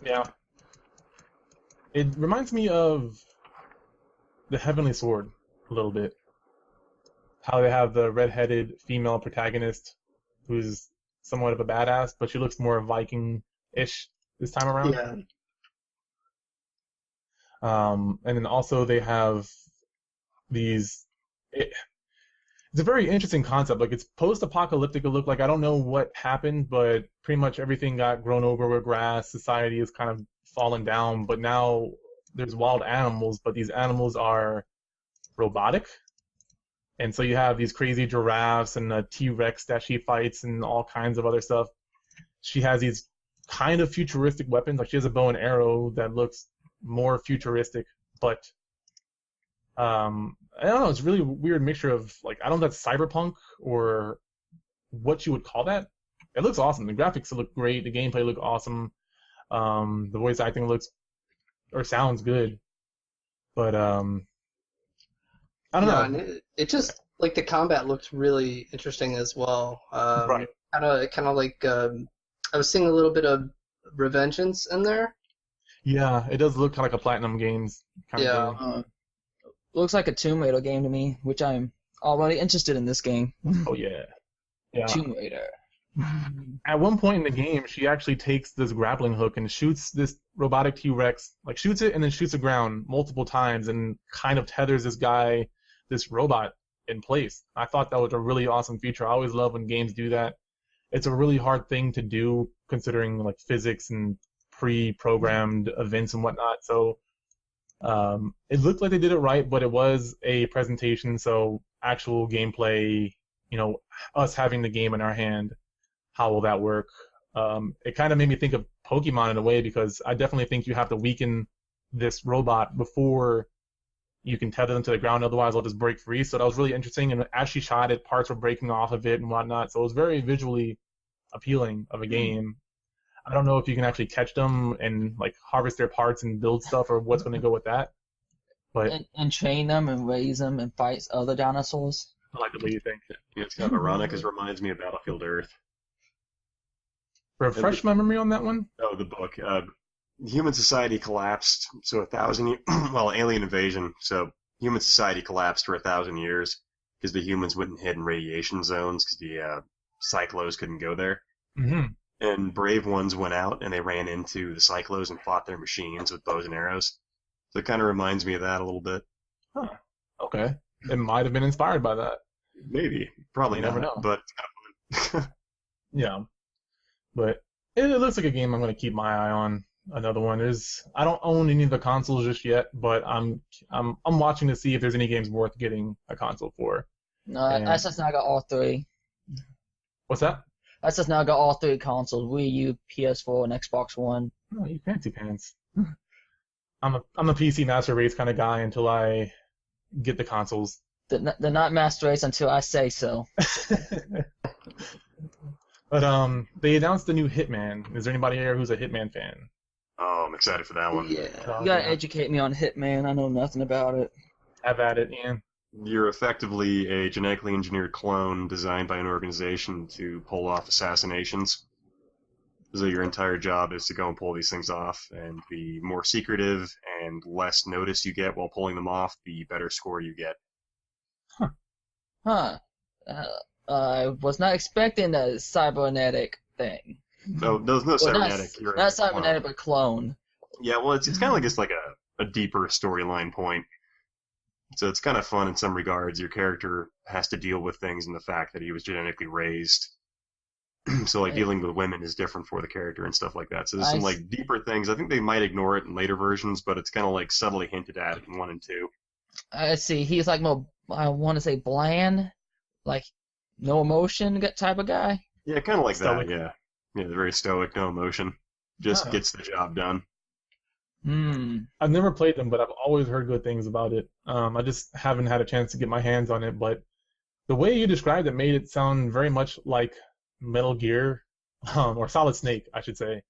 Yeah. It reminds me of the Heavenly Sword a little bit. How they have the red-headed female protagonist who's somewhat of a badass, but she looks more Viking-ish this time around. Yeah. And then also they have these. It's a very interesting concept. Like, it's post-apocalyptic. It looked like, I don't know what happened, but pretty much everything got grown over with grass. Society has kind of fallen down, but now there's wild animals, but these animals are robotic. And so you have these crazy giraffes and a T-Rex that she fights and all kinds of other stuff. She has these kind of futuristic weapons. Like, she has a bow and arrow that looks more futuristic, but I don't know. It's a really weird mixture of, like, I don't know if that's cyberpunk or what you would call that. It looks awesome. The graphics look great. The gameplay look awesome. The voice acting looks or sounds good. But I don't know. And it just, like, the combat looks really interesting as well. Right. Kind of like I was seeing a little bit of Revengeance in there. Yeah, it does look kind of like a Platinum Games kind Yeah. of game. looks like a Tomb Raider game to me, which I'm already interested in this game. Oh yeah. Yeah. Tomb Raider. At one point in the game, she actually takes this grappling hook and shoots this robotic T-Rex, like shoots it and then shoots the ground multiple times and kind of tethers this robot in place. I thought that was a really awesome feature. I always love when games do that. It's a really hard thing to do considering like physics and pre-programmed events and whatnot. So it looked like they did it right, but it was a presentation, so actual gameplay, us having the game in our hand, how will that work? It kind of made me think of Pokemon in a way, because I definitely think you have to weaken this robot before you can tether them to the ground, otherwise it'll just break free. So that was really interesting, and as she shot it, parts were breaking off of it and whatnot, so it was very visually appealing of a game. I don't know if you can actually catch them and like harvest their parts and build stuff, or what's going to go with that. But and train them and raise them and fight other dinosaurs. I like the way you think. It's kind of ironic, because it reminds me of Battlefield Earth. Refresh my memory on that one. Oh, the book. Human society collapsed, so alien invasion, so human society collapsed for 1,000 years, because the humans wouldn't hit in radiation zones, because the Cyclos couldn't go there. Mm-hmm. And brave ones went out, and they ran into the Cyclos and fought their machines with bows and arrows. So it kind of reminds me of that a little bit. Huh. Okay. It might have been inspired by that. Maybe. Probably You not, never know. but it's kind of fun. Yeah. But it looks like a game I'm going to keep my eye on. Another one is, I don't own any of the consoles just yet, but I'm watching to see if there's any games worth getting a console for. No, And- that's just now got all three. What's that? That's just now got all three consoles: Wii U, PS4, and Xbox One. Oh, you fancy pants. I'm a PC master race kind of guy until I get the consoles. They're not master race until I say so. But they announced the new Hitman. Is there anybody here who's a Hitman fan? Oh, I'm excited for that one. Yeah. You gotta educate me on Hitman. I know nothing about it. Have at it, Ian. You're effectively a genetically engineered clone designed by an organization to pull off assassinations. So your entire job is to go and pull these things off, and the more secretive and less notice you get while pulling them off, the better score you get. Huh. I was not expecting a cybernetic thing. No, there's no Well, cybernetic. You're a not clone. cybernetic, but clone. Yeah, well, it's kind of like just like a deeper storyline point. So it's kind of fun in some regards. Your character has to deal with things in the fact that he was genetically raised. So like dealing with women is different for the character and stuff like that. So there's some like deeper things. I think they might ignore it in later versions, but it's kind of like subtly hinted at in 1 and 2. Let's see. He's like more, I want to say bland, like no emotion type of guy. Yeah, kind of like Stoic. that. Yeah, they're very stoic, no emotion, just Oh. gets the job done. I've never played them, but I've always heard good things about it. I just haven't had a chance to get my hands on it, but the way you described it made it sound very much like Metal Gear or Solid Snake, I should say.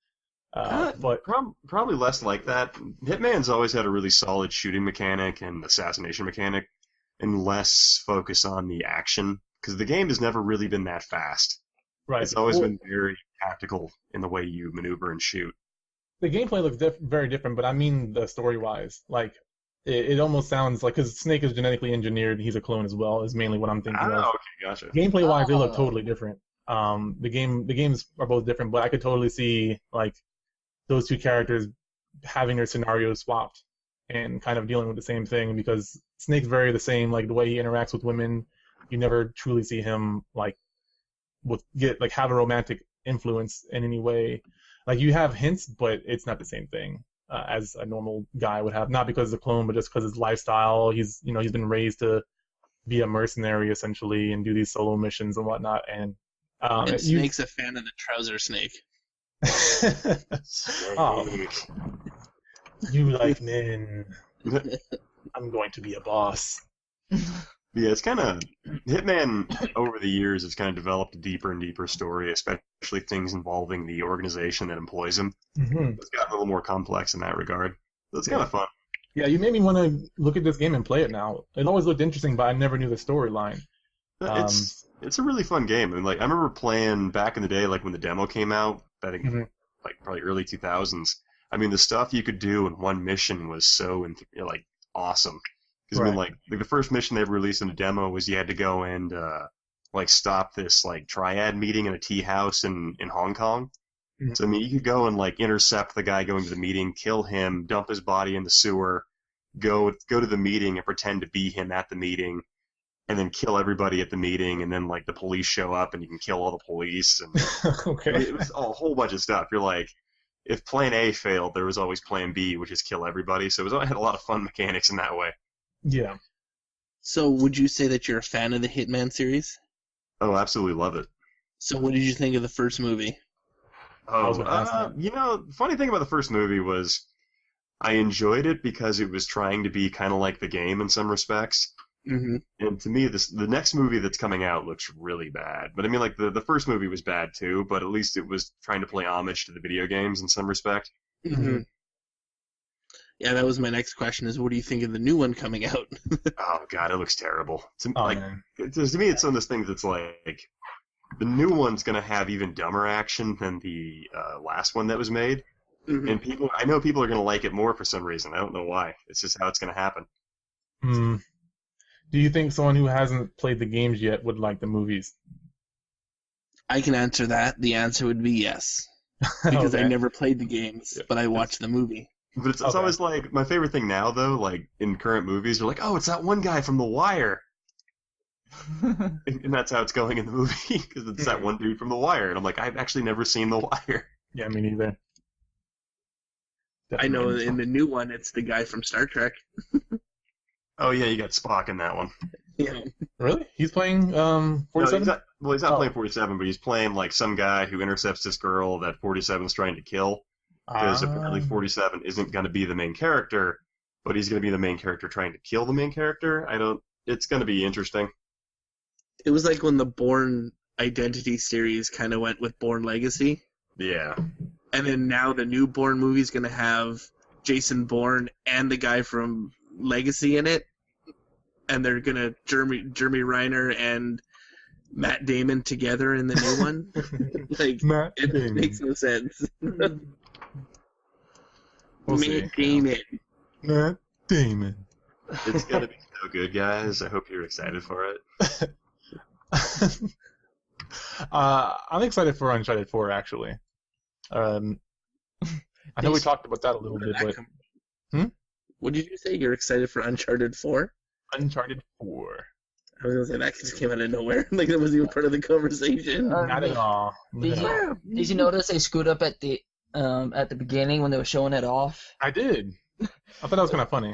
But Probably less like that. Hitman's always had a really solid shooting mechanic and assassination mechanic, and less focus on the action, because the game has never really been that fast. right, It's always well, been very tactical in the way you maneuver and shoot. the gameplay looks very different, but I mean the story-wise. Like, it almost sounds like because Snake is genetically engineered, he's a clone as well. Is mainly what I'm thinking of. Ah, okay, gotcha. Gameplay-wise, they look Oh. totally different. The games are both different, but I could totally see like those two characters having their scenarios swapped and kind of dealing with the same thing because Snake's very the same. Like the way he interacts with women, you never truly see him like have a romantic influence in any way. Like you have hints, but it's not the same thing as a normal guy would have. Not because of the clone, but just because his lifestyle. He's been raised to be a mercenary essentially and do these solo missions and whatnot. And And Snake's a fan of the trouser snake. Oh, you like men. I'm going to be a boss. Yeah, it's kind of Hitman over the years has kind of developed a deeper and deeper story, especially things involving the organization that employs him. Hmm. It's gotten a little more complex in that regard. So it's kind of fun. Yeah, you made me want to look at this game and play it now. It always looked interesting, but I never knew the storyline. It's a really fun game. And like I remember playing back in the day, like when the demo came out, I think Mhm. like probably early 2000s. I mean, the stuff you could do in one mission was so like awesome. Because I mean, like the first mission they ever released in the demo was you had to go and like stop this like triad meeting in a tea house in Hong Kong. Mhm. So I mean, you could go and like intercept the guy going to the meeting, kill him, dump his body in the sewer, go to the meeting and pretend to be him at the meeting, and then kill everybody at the meeting, and then like the police show up and you can kill all the police. And Okay. it was a whole bunch of stuff. You're like, if Plan A failed, there was always Plan B, which is kill everybody. So it had a lot of fun mechanics in that way. Yeah. So would you say that you're a fan of the Hitman series? Oh, absolutely love it. So what did you think of the first movie? was gonna ask Oh, that. you know, the funny thing about the first movie was I enjoyed it because it was trying to be kind of like the game in some respects. Mm-hmm. And to me, the next movie that's coming out looks really bad. But I mean, like the first movie was bad too, but at least it was trying to play homage to the video games in some respect. Mm-hmm. Yeah, that was my next question. Is what do you think of the new one coming out? Oh god, it looks terrible. Oh Like man. to me, it's one of those things that's like the new one's gonna have even dumber action than the last one that was made. Mm-hmm. And I know people are gonna like it more for some reason. I don't know why. It's just how it's gonna happen. Hmm. Do you think someone who hasn't played the games yet would like the movies? I can answer that. The answer would be yes, because I Okay. never played the games, but I watched the movie. But it's Okay. always like my favorite thing now though. Like in current movies, they're like, oh, it's that one guy from The Wire. And that's how it's going in the movie, because it's that one dude from The Wire. And I'm like, I've actually never seen The Wire. Yeah, me neither. I know Definitely. in the new one, it's the guy from Star Trek. Oh yeah, you got Spock in that one. Yeah. Really? He's playing No, 47? he's not Oh. playing 47, but he's playing like some guy who intercepts this girl that 47's trying to kill. Because apparently 47 isn't going to be the main character, but he's going to be the main character trying to kill the main character. It's going to be interesting. It was like when the Bourne Identity series kind of went with Bourne Legacy, Yeah. and then now the new Bourne movie's going to have Jason Bourne and the guy from Legacy in it, and they're going to Jeremy Reiner and Matt Damon together in the new one. Like, Matt it Damon. makes no sense. We'll see. Matt Damon. Matt Damon. It's going to be so good, guys. I hope you're excited for it. I'm excited for Uncharted 4, actually. I know we talked about that a little bit, but What did you say? You're excited for Uncharted 4? Uncharted 4. I was gonna say that just came out of nowhere. Like that wasn't even part of the conversation. Not at all. Did No. you notice they screwed up at the beginning when they were showing it off? I did. I thought that was kind of funny.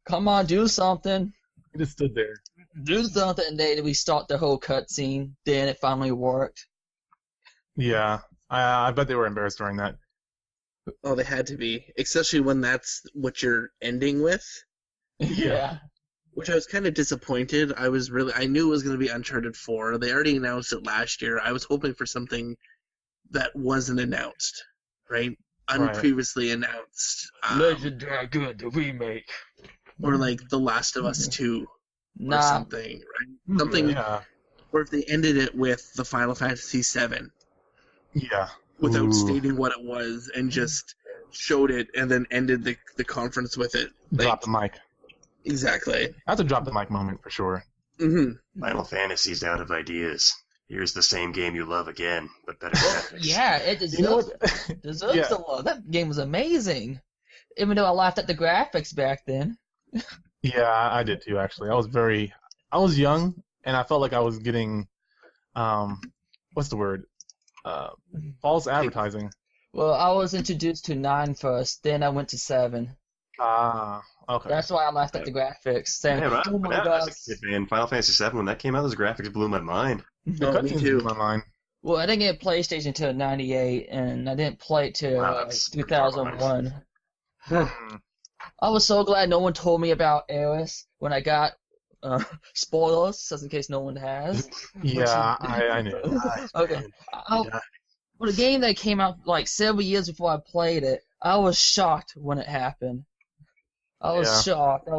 Come on, do something. He just stood there. Do something. And we start the whole cutscene. Then it finally worked. Yeah. I bet they were embarrassed during that. Oh, they had to be, especially when that's what you're ending with. Yeah. Which I was kind of disappointed. I knew it was going to be Uncharted 4. They already announced it last year. I was hoping for something that wasn't announced, right? Right. Unpreviously announced. Legendary Good, the remake. Or like The Last of Us 2 or Nah, something, right? Something, Yeah. or if they ended it with the Final Fantasy VII Yeah. without Ooh. stating what it was and just showed it and then ended the conference with it. Drop the mic. Exactly. That's a drop the mic moment for sure. Mm-hmm. Final Fantasy's out of ideas. Here's the same game you love again, but better graphics. yeah, it deserves, You know what? deserves Yeah. the love. That game was amazing. Even though I laughed at the graphics back then. Yeah, I did too. Actually, I was young, and I felt like I was getting, what's the word? False advertising. Well, I was introduced to 9 first, then I went to 7. Ah, okay. That's why I laughed at the graphics, saying, Man, oh my when I god. was a kid, man, Final Fantasy VII, when that came out, those graphics blew my mind. The Oh, me cutscenes too. blew my mind. Well, I didn't get a PlayStation until 98, and I didn't play it till Wow, that's 2001. Hmm. I was so glad no one told me about Eris when I got spoilers, just in case no one has. Yeah, I knew. Okay. Well, the game that came out like several years before I played it, I was shocked when it happened. I was Yeah. shocked.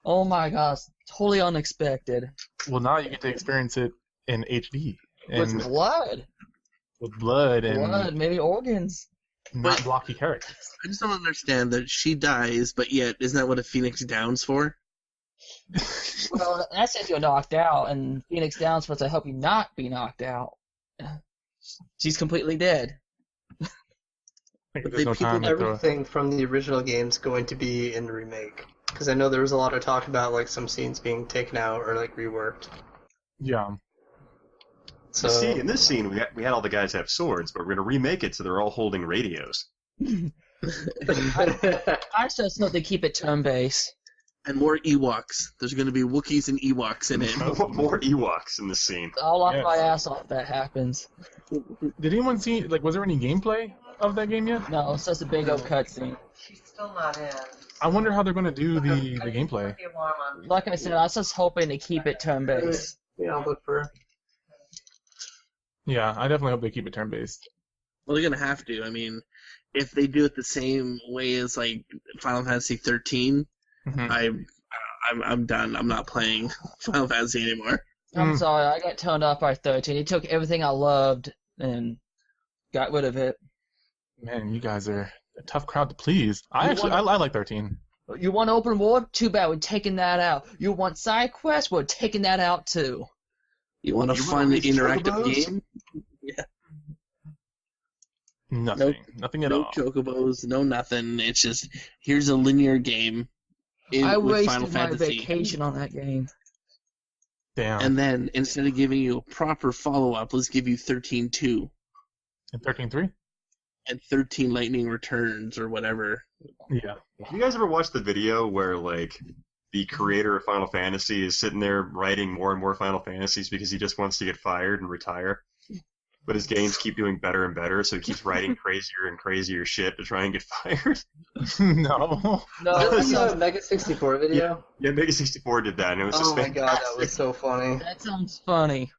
Oh my gosh, totally unexpected. Well, now you get to experience it in HD With and blood, with blood and maybe organs. not But- blocky characters. I just don't understand that she dies, but yet isn't that what a Phoenix Down's for? Well, that's if you're knocked out, and Phoenix Down's supposed to help you not be knocked out. She's completely dead. But There's no people time to throw. Everything from the original game's going to be in the remake. Because I know there was a lot of talk about like some scenes being taken out or like reworked. Yeah. So See, in this scene, we had all the guys have swords, but we're gonna remake it so they're all holding radios. I just hope they keep it turn-based. And more Ewoks. There's going to be Wookiees and Ewoks in it. More Ewoks in this scene. I'll laugh Yes. my ass off if that happens. Did anyone see, like, was there any gameplay of that game yet? No, it's just a big old cutscene. She's still not in. I wonder how they're going to do the gameplay. The alarm on. Like I said, I was just hoping to keep it turn-based. yeah, I'll look for. Yeah, I definitely hope they keep it turn-based. Well, they're going to have to. I mean, if they do it the same way as, like, Final Fantasy 13, Mhm. I'm done. I'm not playing Final Fantasy anymore. I'm Mm. sorry, I got turned off by 13. He took everything I loved and got rid of it. Man, you guys are a tough crowd to please. I like 13. You want open world? Too bad, we're taking that out. You want side quests? We're taking that out too. You want a You fun, release interactive chocobos? game? Nothing. Nothing at No all. chocobos, no nothing. It's just, here's a linear game I with Final wasted my Fantasy. vacation on that game. Damn. And then, instead of giving you a proper follow-up, let's give you 13-2 And 13.3? and 13 Lightning Returns or whatever. Yeah. You guys ever watch the video where, like, the creator of Final Fantasy is sitting there writing more and more Final Fantasies because he just wants to get fired and retire? But his games keep doing better and better, so he keeps writing crazier and crazier shit to try and get fired. No. No, Is that that sounds, the Mega 64 video? Yeah, Mega 64 did that, and it was just Oh my god, fantastic. that was so funny. that sounds funny.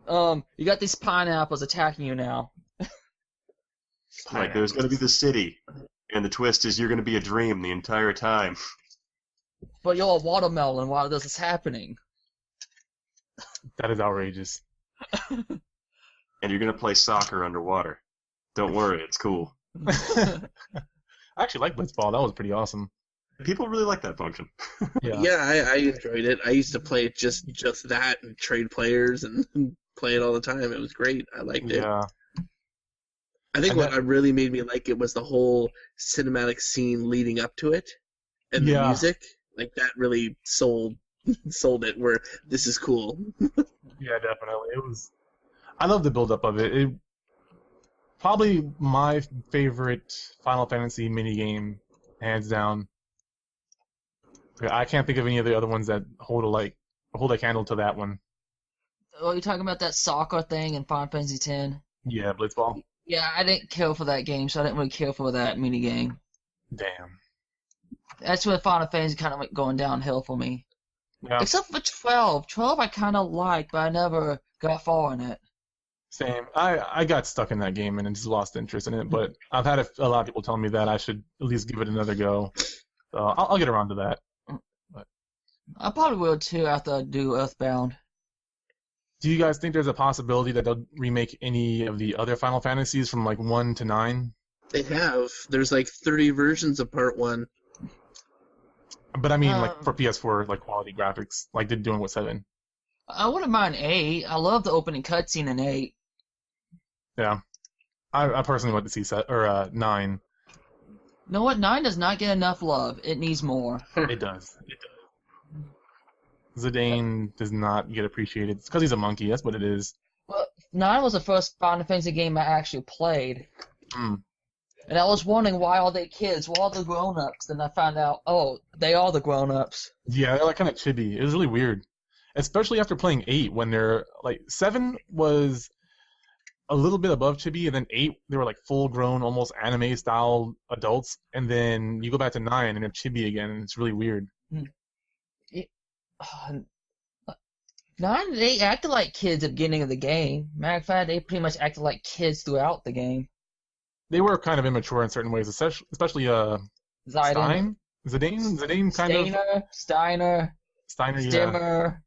You got these pineapples attacking you now. Like, there's going to be the city, and the twist is you're going to be a dream the entire time. But you're a watermelon while this is happening. That is outrageous. And you're going to play soccer underwater. Don't worry, it's cool. I actually like Blitzball. That was pretty awesome. People really like that function. Yeah. Yeah, I enjoyed it. I used to play it just that and trade players and play it all the time. It was great. I liked it. Yeah. I think And what that- really made me like it was the whole cinematic scene leading up to it and the Yeah. music. Like, that really sold it, where this is cool. Yeah, definitely. It was. I love the build-up of it. Probably my favorite Final Fantasy minigame, hands down. I can't think of any of the other ones that hold a candle to that one. Oh, you're talking about that soccer thing in Final Fantasy X? Yeah, Blitzball. Yeah, I didn't care for that game, so I didn't really care for that minigame. Damn. That's when Final Fantasy kind of went going downhill for me. Yeah. Except for 12. 12 I kind of liked, but I never got far in it. Same. I got stuck in that game and just lost interest in it. But I've had a lot of people tell me that I should at least give it another go. So I'll get around to that. But I probably will too after I do Earthbound. do you guys think there's a possibility that they'll remake any of the other Final Fantasies from like 1 to 9? They have. There's like 30 versions of Part 1. But I mean, like for PS4, like quality graphics, like they're doing with 7. I wouldn't mind 8. I love the opening cutscene in 8. Yeah, I personally want to see 9. You know what? 9 does not get enough love. It needs more. It does. It does. Zidane does not get appreciated. It's because he's a monkey. That's what it is. Well, 9 was the first Final Fantasy game I actually played. Mm. And I was wondering why all they kids, why all the grown-ups? Then I found out, oh, they are the grown-ups. Yeah, they're like kind of chibi. It was really weird. Especially after playing 8, when they're like 7 was a little bit above chibi, and then 8 they were like full-grown, almost anime-style adults, and then you go back to 9 and they're chibi again, and it's really weird. 9, they acted like kids at the beginning of the game. Matter of fact, they pretty much acted like kids throughout the game. They were kind of immature in certain ways, especially Zidane, Zidane kind of. Steiner, Yeah. Stimmer.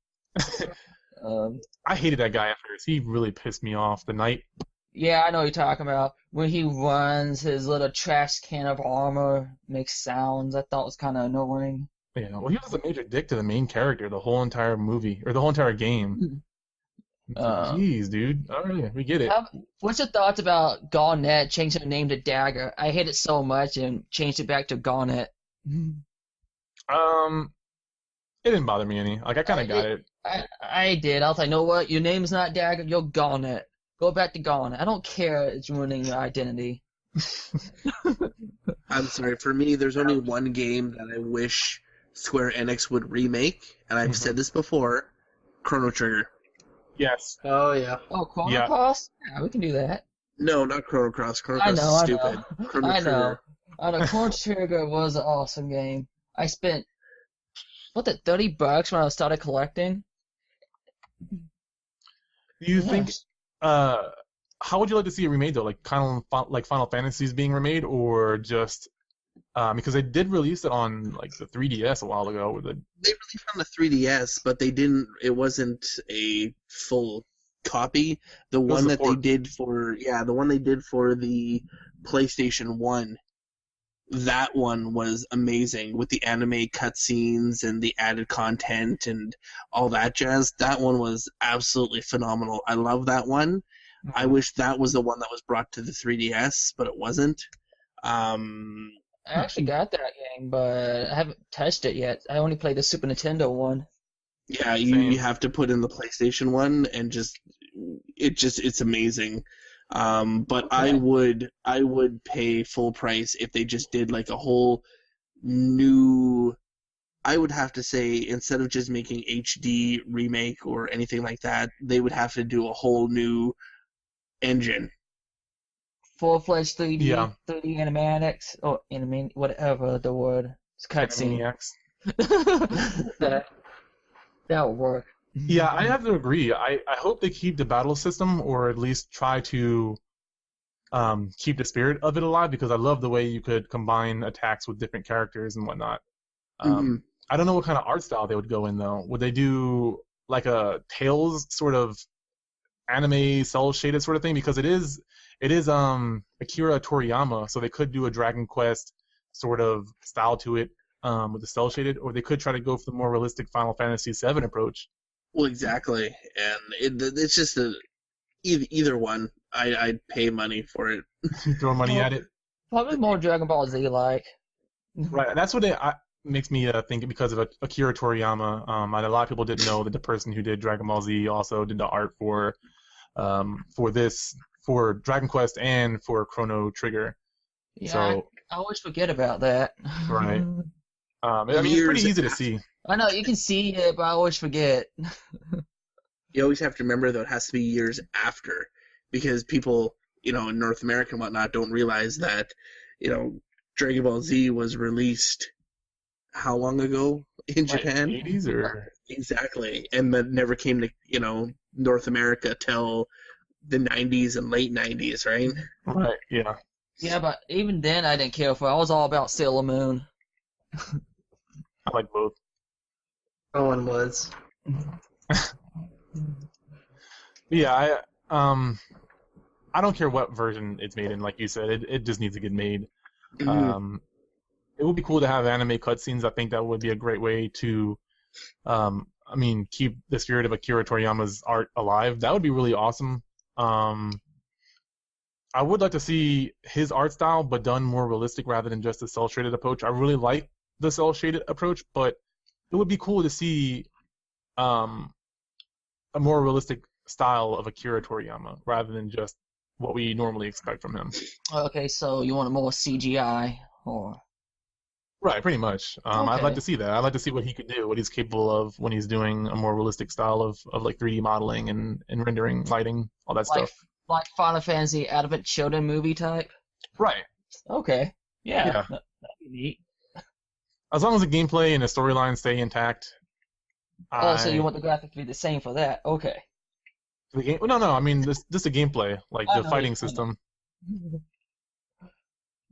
I hated that guy at first. He really pissed me off. The Knight. Yeah, I know what you're talking about. When he runs, his little trash can of armor makes sounds. I thought was kind of annoying. Yeah, well, he was a major dick to the main character the whole entire movie, or the whole entire game. Jeez, dude. All right, we get it. What's your thoughts about Garnet changing the name to Dagger? I hate it so much and changed it back to Garnet. It didn't bother me any. Like, I kind of got it. I did. I was like, you know what? Your name's not Dagger. You're Garnet. Go back to Garnet. I don't care. It's ruining your identity. I'm sorry. For me, there's only one game that I wish Square Enix would remake, and I've said this before: Chrono Trigger. Yes. Oh yeah. Oh, Chrono Cross? Yeah, we can do that. No, not Chrono Cross. Chrono Cross is stupid. Chrono I know. Trigger. I know. Chrono Trigger was an awesome game. I spent $30 when I started collecting. Do you think? How would you like to see it remade though? Like kind of like Final Fantasies being remade, or just because they did release it on like the 3DS a while ago. They released on the 3DS, but they didn't. It wasn't a full copy. The one that they did for the PlayStation 1. That one was amazing with the anime cutscenes and the added content and all that jazz. That one was absolutely phenomenal. I love that one. I wish that was the one that was brought to the 3DS, but it wasn't. I actually got that game, but I haven't touched it yet. I only played the Super Nintendo one. Yeah, you have to put in the PlayStation one, and it's amazing. But okay. I would pay full price if they just did like a whole new. I would have to say, instead of just making HD remake or anything like that, they would have to do a whole new engine. Full-fledged 3D animatics, or whatever the word. It's cutscene. That would work. Yeah, I have to agree. I hope they keep the battle system, or at least try to keep the spirit of it alive, because I love the way you could combine attacks with different characters and whatnot. I don't know what kind of art style they would go in, though. Would they do like a Tales sort of anime cel-shaded sort of thing? Because it is Akira Toriyama, so they could do a Dragon Quest sort of style to it with the cel-shaded, or they could try to go for the more realistic Final Fantasy VII approach. Well, exactly, and it's just either one. I'd pay money for it. Throw money at it. Probably more Dragon Ball Z like. Right, and that's what makes me think, because of Akira Toriyama. And a lot of people didn't know that the person who did Dragon Ball Z also did the art for Dragon Quest and for Chrono Trigger. Yeah, so, I always forget about that. Right. I mean, it's pretty easy to see. I know, you can see it, but I always forget. You always have to remember, though, it has to be years after, because people, in North America and whatnot don't realize that, Dragon Ball Z was released how long ago in Japan? 80s or? Exactly. And that never came to, North America till the 90s and late 90s, right? Right. Yeah. Yeah, but even then I didn't care for it. I was all about Sailor Moon. I like both. No one was. Yeah. I don't care what version it's made in. Like you said, it just needs to get made. Mhm. It would be cool to have anime cutscenes. I think that would be a great way to, keep the spirit of Akira Toriyama's art alive. That would be really awesome. I would like to see his art style, but done more realistic rather than just a cel-shaded approach. I really like the cel-shaded approach, but it would be cool to see a more realistic style of Akira Toriyama rather than just what we normally expect from him. Okay, so you want more CGI or? Right, pretty much. I'd Okay. like to see that. I'd like to see what he could do, what he's capable of when he's doing a more realistic style of like 3D modeling and rendering, lighting, all that stuff. Like Final Fantasy Advent Children movie type? Right. Okay. Yeah. Yeah. That'd be neat. As long as the gameplay and the storyline stay intact. So you want the graphics to be the same for that? Okay. The game? No. I mean, this the gameplay, like I the know, fighting I know. system.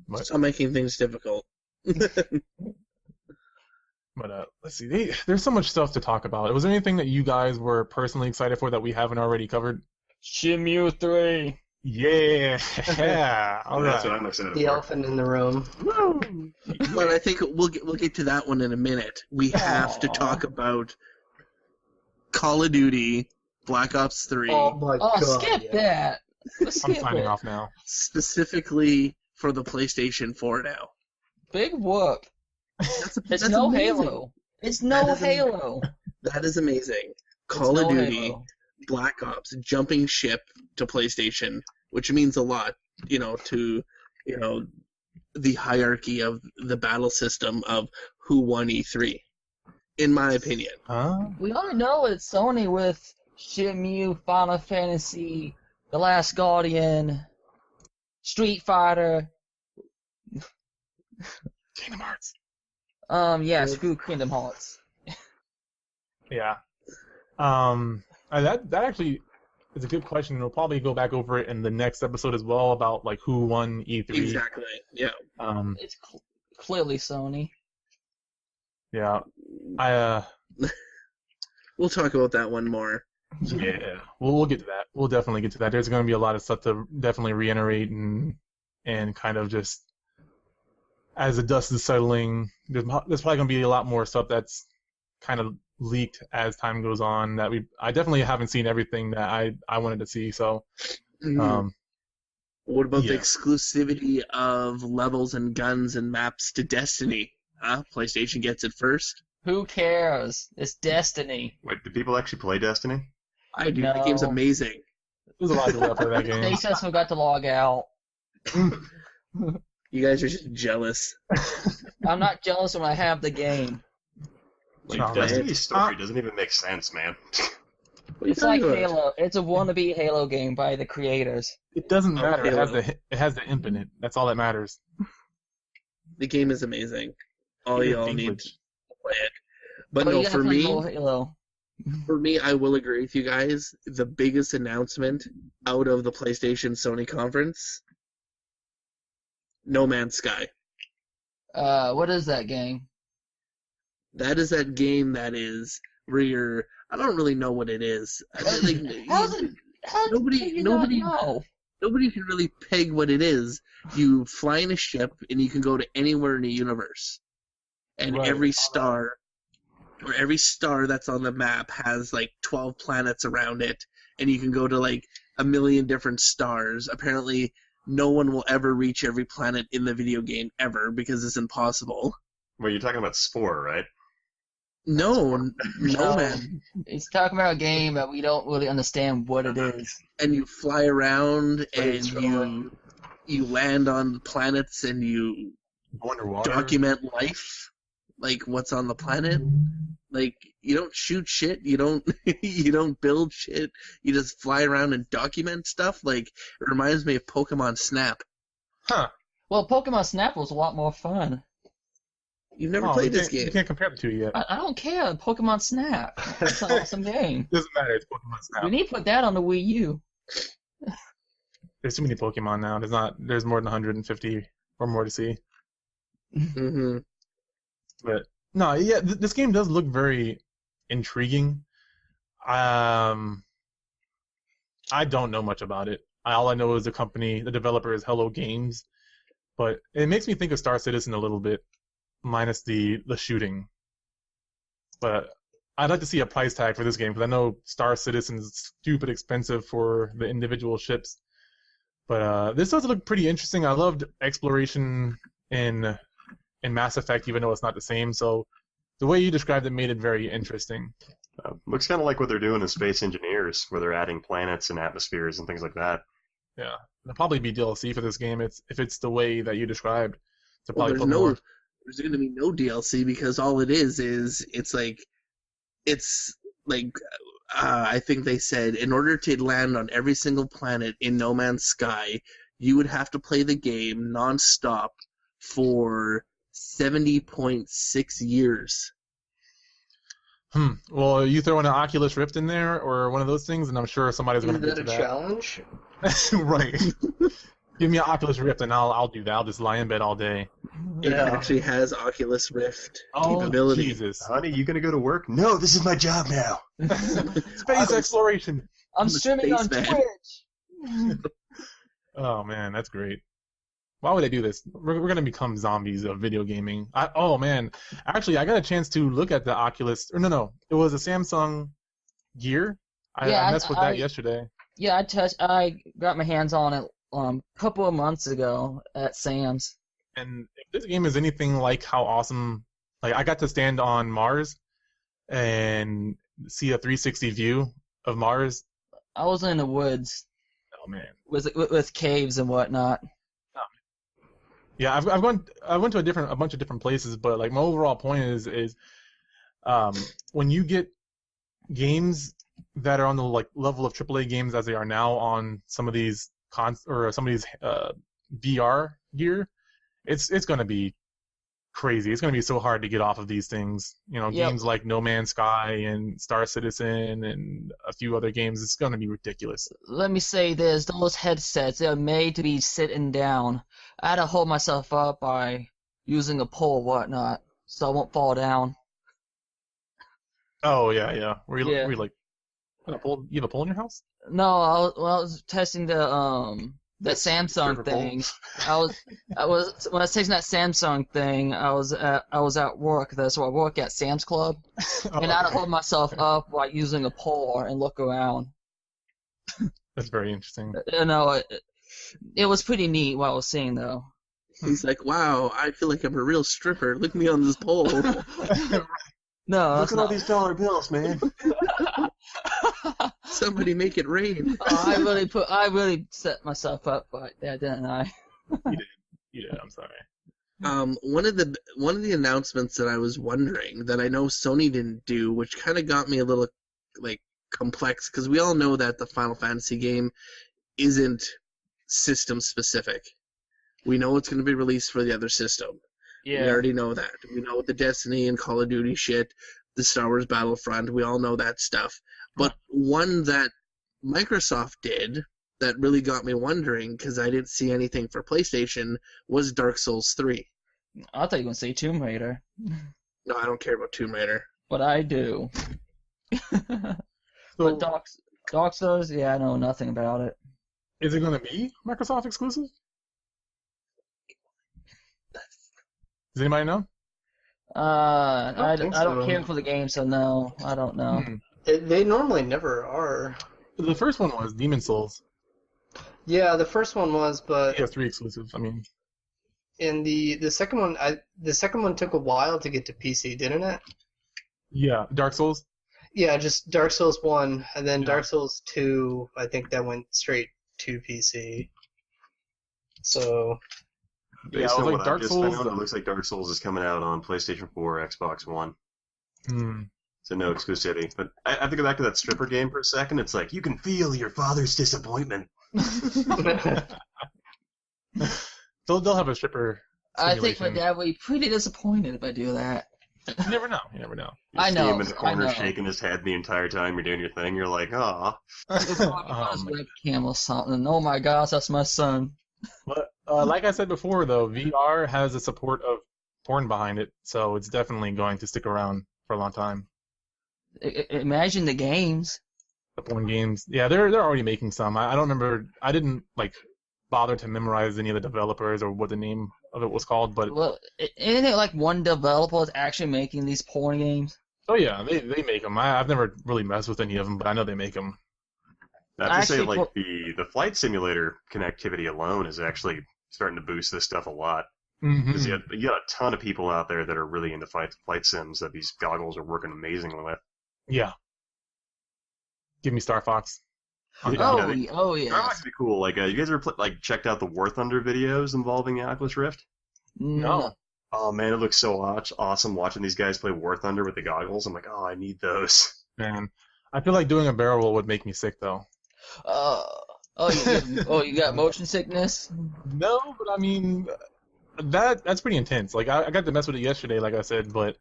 But Stop making things difficult. let's see. There's so much stuff to talk about. Was there anything that you guys were personally excited for that we haven't already covered? Shenmue 3. Yeah. All That's right. what I'm excited The for. elephant in the room. But I think we'll get to that one in a minute. We have to Aw. talk about Call of Duty Black Ops 3, Oh my Oh, god. skip yeah. that. I'm Skip signing it. off now. specifically for the PlayStation 4 now. Big whoop. That's It's no amazing. Halo. It's no That is Halo. That is amazing. It's Call of no Duty Halo. Black Ops jumping ship to PlayStation, which means a lot, to the hierarchy of the battle system of who won E3, in my opinion. Huh? We already know it's Sony with Shenmue, Final Fantasy, The Last Guardian, Street Fighter. Kingdom Hearts. Yeah, screw Kingdom Hearts. Yeah. That actually is a good question. We'll probably go back over it in the next episode as well about like who won E3. Exactly. Yeah. It's clearly Sony. Yeah. We'll talk about that one more. Yeah. We'll get to that. We'll definitely get to that. There's going to be a lot of stuff to definitely reiterate and kind of just as the dust is settling. There's probably going to be a lot more stuff that's kind of leaked as time goes on that I definitely haven't seen everything that I wanted to see. So. What about the yeah. exclusivity of levels and guns and maps to Destiny? Huh? PlayStation gets it first? Who cares? It's Destiny. Wait, do people actually play Destiny? I do. The game's No. amazing. There's a lot of people that play that They game. just forgot to log out. You guys are just jealous. I'm not jealous when I have the game. Like, Oh, man. Destiny's story doesn't even make sense, man. What are you It's like talking about? Halo. It's a wannabe Halo game by the creators. It doesn't matter. Halo. It has the infinite. That's all that matters. The game is amazing. All Peter y'all need Dinklage. to play it. But you no, gotta play more Halo. for me, I will agree with you guys. The biggest announcement out of the PlayStation Sony conference, No Man's Sky. What is that game? That is that game that is where you're. I don't really know what it is. Nobody know? Nobody can really peg what it is. You fly in a ship and you can go to anywhere in the universe, and Right. every star that's on the map has like 12 planets around it, and you can go to like a million different stars. Apparently, no one will ever reach every planet in the video game ever because it's impossible. Well, you're talking about Spore, right? No, man. He's talking about a game that we don't really understand what it is. And you fly around and Brainstorm. you land on planets and you Underwater. document life, like what's on the planet. Like you don't shoot shit, you don't you don't build shit. You just fly around and document stuff. Like it reminds me of Pokemon Snap. Huh. Well, Pokemon Snap was a lot more fun. You've never Oh, played you this can't- game. You can't compare the two yet. I don't care. Pokemon Snap. It's an awesome game. Doesn't matter. It's Pokemon Snap. We need to put that on the Wii U. There's too many Pokemon now. There's more than 150 or more to see. Mm-hmm. But no, yeah, this game does look very intriguing. I don't know much about it. All I know is the developer is Hello Games, but it makes me think of Star Citizen a little bit, minus the shooting. But I'd like to see a price tag for this game because I know Star Citizen is stupid expensive for the individual ships. But this does look pretty interesting. I loved exploration in Mass Effect, even though it's not the same. So the way you described it made it very interesting. Looks kind of like what they're doing in Space Engineers, where they're adding planets and atmospheres and things like that. Yeah, there'll probably be DLC for this game. If it's the way that you described. So Well, probably put more. there's going to be no DLC because all it is I think they said in order to land on every single planet in No Man's Sky, you would have to play the game nonstop for 70.6 years. Well, you throw an Oculus Rift in there or one of those things, and I'm sure somebody's going Is to get that to a that. challenge? Right. Give me an Oculus Rift, and I'll do that. I'll just lie in bed all day. It Yeah. actually has Oculus Rift Oh, capability. Jesus. Honey, you gonna go to work? No, this is my job now. Space exploration. I'm a streaming on spaceman. Twitch. Oh, man, that's great. Why would they do this? We're going to become zombies of video gaming. Oh, man. Actually, I got a chance to look at the Oculus. Or no. It was a Samsung Gear. I messed with that yesterday. Yeah, I got my hands on it a couple of months ago at Sam's. And if this game is anything like how awesome... Like, I got to stand on Mars and see a 360 view of Mars. I was in the woods Oh, man. with caves and whatnot. Yeah, I went to a bunch of different places, but like my overall point is when you get games that are on the like level of AAA games as they are now on some of these VR gear, it's gonna be crazy. It's gonna be so hard to get off of these things. You know, Yep. games like No Man's Sky and Star Citizen and a few other games. It's gonna be ridiculous. Let me say this, those headsets, they're made to be sitting down. I had to hold myself up by using a pole or whatnot, so I won't fall down. Oh yeah. Were you Yeah. like you have a pole in your house? No, when I was testing the that Samsung thing. When I was testing that Samsung thing, I was at work. That's where I work at, Sam's Club, and I had to hold myself up while using a pole and look around. That's very interesting. You know, it was pretty neat what I was seeing though. He's like, wow, I feel like I'm a real stripper. Look at me on this pole. No, Look that's at all not. these dollar bills, man. Somebody make it rain. I really set myself up like that, didn't I? Yeah, I'm sorry. One of the announcements that I was wondering that I know Sony didn't do, which kind of got me a little like complex, because we all know that the Final Fantasy game isn't system specific. We know it's going to be released for the other system. We already know that. We know the Destiny and Call of Duty shit, the Star Wars Battlefront, we all know that stuff. But one that Microsoft did that really got me wondering, because I didn't see anything for PlayStation, was Dark Souls 3. I thought you were gonna say Tomb Raider, No, I don't care about Tomb Raider. but I do. So, But Dark Souls, yeah, I know nothing about it. is it going to be Microsoft exclusive? Does anybody know? I think don't so. care for the game, so no, I don't know. They normally never are. The first one was Demon Souls. Yeah, the first one was, but PS3 exclusive. I mean, in the second one, the second one took a while to get to PC, didn't it? yeah, Dark Souls. Yeah, just Dark Souls 1, and then Yeah. Dark Souls 2, I think that went straight to PC. So, Yeah, Based I was on like, what Dark I just Souls. found, it looks like Dark Souls is coming out on PlayStation 4, Xbox One. So no exclusivity. But I have to go back to that stripper game for a second. It's like, you can feel your father's disappointment. They'll have a stripper. I think my simulation. dad would be pretty disappointed if I do that. You never know. You never know. You I see know, him in the I corner know. shaking his head the entire time you're doing your thing. You're like, "Aw." He'll probably put his webcam or something. Oh my gosh, that's my son. But like I said before, though, VR has the support of porn behind it, so it's definitely going to stick around for a long time. Imagine the games. The porn games, yeah, they're already making some. I don't remember. I didn't bother to memorize any of the developers or what the name of it was called, but Well, isn't it like one developer is actually making these porn games? oh yeah, they make them. I've never really messed with any of them, but I know they make them. I have to say, Actually, like the flight simulator connectivity alone is actually starting to boost this stuff a lot. Because Mm-hmm. you got a ton of people out there that are really into flight sims that these goggles are working amazingly with. Yeah. Give me Starfox. I'm Yeah. down. Oh, That yes. might be cool. Like, you guys ever checked out the War Thunder videos involving the Oculus Rift? No. Oh man, it looks so awesome watching these guys play War Thunder with the goggles. I'm like, oh, I need those. Man, I feel like doing a barrel roll would make me sick though. You got motion sickness? No, but I mean, that's pretty intense. Like I got to mess with it yesterday, like I said, but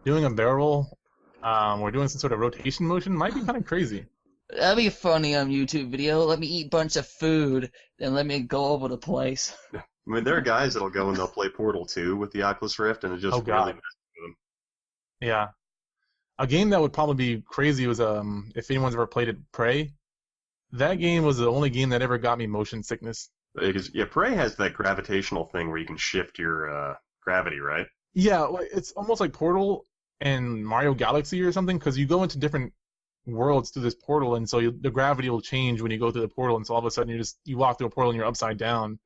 doing a barrel roll, or doing some sort of rotation motion might be kind of crazy. That'd be funny on YouTube video. Let me eat a bunch of food, then let me go over the place. I mean, there are guys that'll go and they'll play Portal 2 with the Oculus Rift, and it just Oh, God. really messes with them. Yeah, a game that would probably be crazy was if anyone's ever played it, Prey. That game was the only game that ever got me motion sickness. Because Prey has that gravitational thing where you can shift your gravity, right? Yeah, like, it's almost like Portal and Mario Galaxy or something, because you go into different worlds through this portal, and so the gravity will change when you go through the portal, and so all of a sudden you walk through a portal and you're upside down,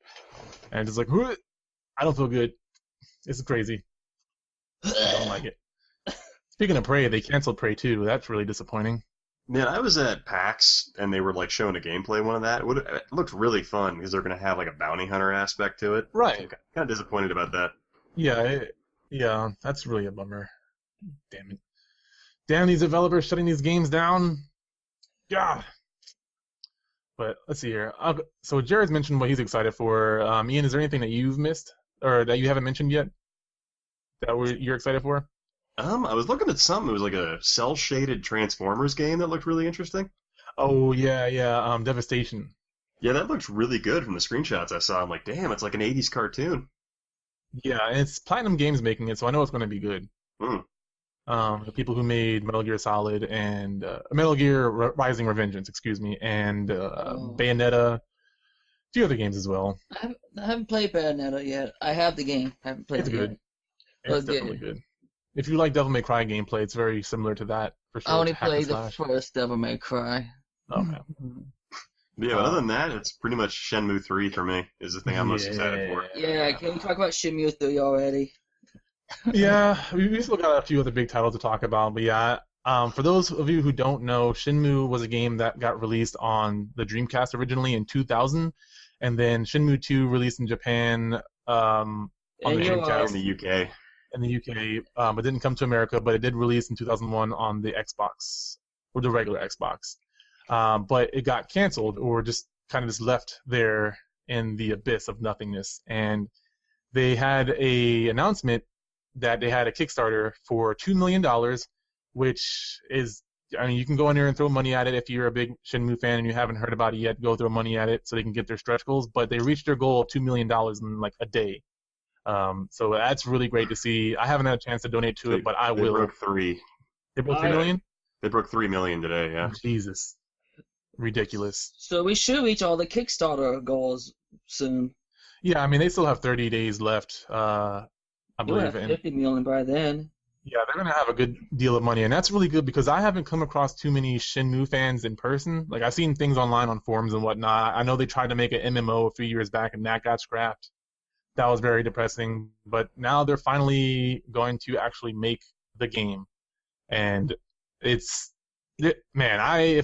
and it's like, I don't feel good. It's crazy. I don't like it. Speaking of Prey, they canceled Prey 2. That's really disappointing. Man, I was at PAX, and they were like showing a gameplay one of that. It looked really fun because they're going to have like a bounty hunter aspect to it. Right. I'm kind of disappointed about that. Yeah, that's really a bummer. Damn it. Damn these developers shutting these games down. Yeah. But let's see here. So Jared's mentioned what he's excited for. Ian, is there anything that you've missed or that you haven't mentioned yet that you're excited for? I was looking at something. It was like a cel-shaded Transformers game that looked really interesting. Oh yeah. Devastation. Yeah, that looked really good from the screenshots I saw. I'm like, damn, it's like an 80s cartoon. Yeah, and it's Platinum Games making it, so I know it's going to be good. Hmm. The people who made Metal Gear Solid and Metal Gear Rising Revengeance, excuse me, and Bayonetta, a few other games as well. I haven't played Bayonetta yet. I have the game. I haven't played It's it good. yet. It's definitely good. If you like Devil May Cry gameplay, it's very similar to that for sure. I only It's hack and played the slash. first Devil May Cry. Okay. But yeah, other than that, it's pretty much Shenmue 3 for me is the thing I'm most excited for. Yeah, can we talk about Shenmue 3 already? Yeah, we still got a few other big titles to talk about, but yeah. For those of you who don't know, Shenmue was a game that got released on the Dreamcast originally in 2000, and then Shenmue 2 released in Japan on the Dreamcast. In the UK. But didn't come to America, but it did release in 2001 on the Xbox, or the regular Xbox. But it got canceled, or just kind of just left there in the abyss of nothingness. And they had a announcement that they had a Kickstarter for $2 million, which is, I mean, you can go in there and throw money at it if you're a big Shenmue fan and you haven't heard about it yet. Go throw money at it so they can get their stretch goals. But they reached their goal of $2 million in like a day. So that's really great to see. I haven't had a chance to donate to it, but I will. They broke 3. They broke 3 million? They broke 3 million today, yeah. Jesus. Ridiculous. So we should reach all the Kickstarter goals soon. Yeah, I mean, they still have 30 days left, I We'll believe. have 50 million by then. Yeah, they're going to have a good deal of money, and that's really good because I haven't come across too many Shenmue fans in person. Like, I've seen things online on forums and whatnot. I know they tried to make an MMO a few years back, and that got scrapped. That was very depressing, but now they're finally going to actually make the game, and if I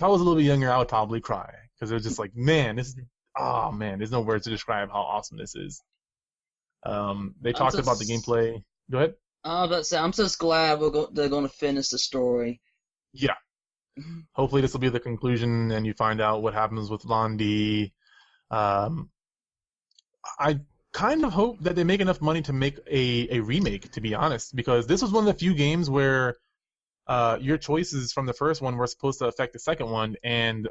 was a little bit younger, I would probably cry because it was just like, man, there's no words to describe how awesome this is. They talked about the gameplay. Go ahead. I was about to say, I'm just glad they're going to finish the story. Yeah. Hopefully this will be the conclusion, and you find out what happens with Londi. kind of hope that they make enough money to make a remake, to be honest, because this was one of the few games where your choices from the first one were supposed to affect the second one, and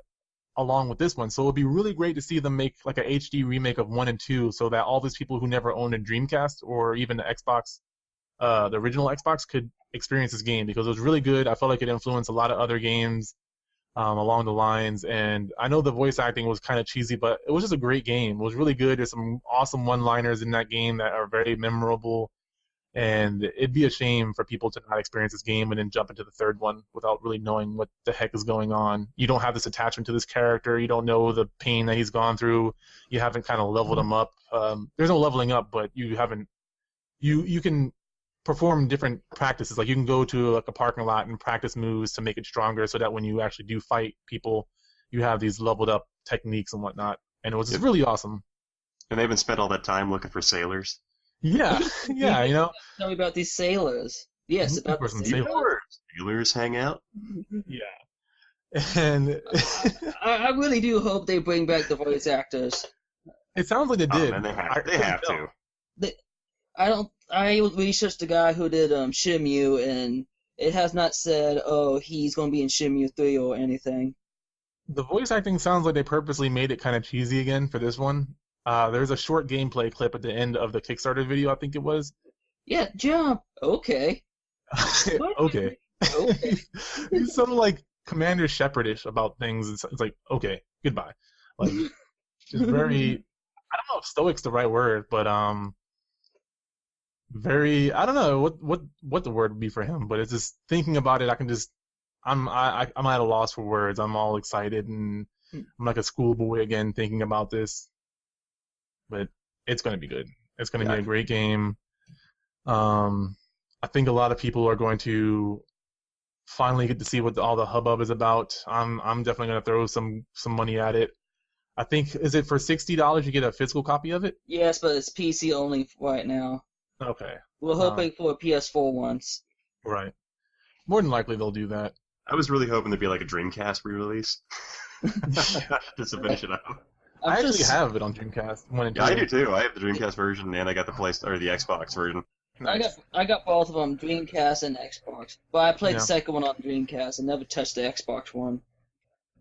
along with this one. So it would be really great to see them make like a HD remake of 1 and 2 so that all these people who never owned a Dreamcast or even the Xbox, the original Xbox, could experience this game, because it was really good. I felt like it influenced a lot of other games along the lines, and I know the voice acting was kind of cheesy, but it was just a great game. It was really good. There's some awesome one-liners in that game that are very memorable, and it'd be a shame for people to not experience this game and then jump into the third one without really knowing what the heck is going on. You don't have this attachment to this character. You don't know the pain that he's gone through. You haven't kind of leveled him up. There's no leveling up, but you haven't. You can perform different practices. Like you can go to like a parking lot and practice moves to make it stronger, so that when you actually do fight people, you have these leveled up techniques and whatnot. And it was just really awesome. And they haven't spent all that time looking for sailors. Yeah, yeah, you know. Tell me about these sailors. Yes, about the sailors. Sailors hang out. Yeah, and I really do hope they bring back the voice actors. It sounds like they did. And they have to. I researched the guy who did Shenmue, and it has not said, oh, he's going to be in Shenmue 3 or anything. The voice acting sounds like they purposely made it kind of cheesy again for this one. There's a short gameplay clip at the end of the Kickstarter video, I think it was. Yeah, jump. Okay. Okay. Okay. He's sort of like Commander Shepard-ish about things. It's like, okay, goodbye. Like, just very, I don't know if stoic's the right word, but very, I don't know what the word would be for him, but it's just thinking about it, I'm at a loss for words. I'm all excited, and I'm like a schoolboy again thinking about this. But it's going to be good. It's going to be a great game. I think a lot of people are going to finally get to see what all the hubbub is about. I'm definitely going to throw some money at it. I think, is it for $60 you get a physical copy of it? Yes, but it's PC only right now. Okay. We're hoping for a PS4 once. Right. More than likely they'll do that. I was really hoping there'd be like a Dreamcast re-release. Just to finish it up. I actually have it on Dreamcast. 1 and 2. Yeah, I do too. I have the Dreamcast version, and I got the Xbox version. Nice. I got both of them, Dreamcast and Xbox. But I played the second one on Dreamcast and never touched the Xbox one.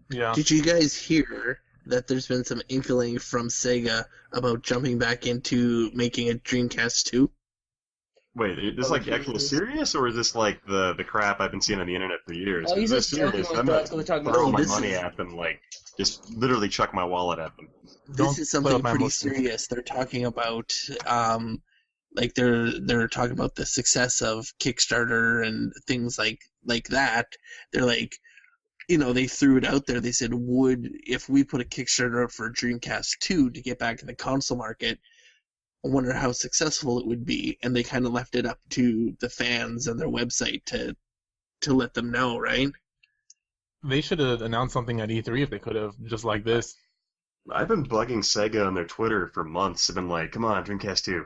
Yeah. Did you guys hear that there's been some inkling from Sega about jumping back into making a Dreamcast 2? Wait, is this like actual serious, or is this like the crap I've been seeing on the internet for years? Oh, he's just joking I'm with not that. throwing my money at them, like, just literally chuck my wallet at them. This is something pretty serious. They're talking about, like they're talking about the success of Kickstarter and things like that. They're like, they threw it out there. They said, if we put a Kickstarter up for Dreamcast 2 to get back in the console market, I wonder how successful it would be. And they kind of left it up to the fans and their website to let them know, right? They should have announced something at E3 if they could have, just like this. I've been bugging Sega on their Twitter for months. I've been like, come on, Dreamcast 2.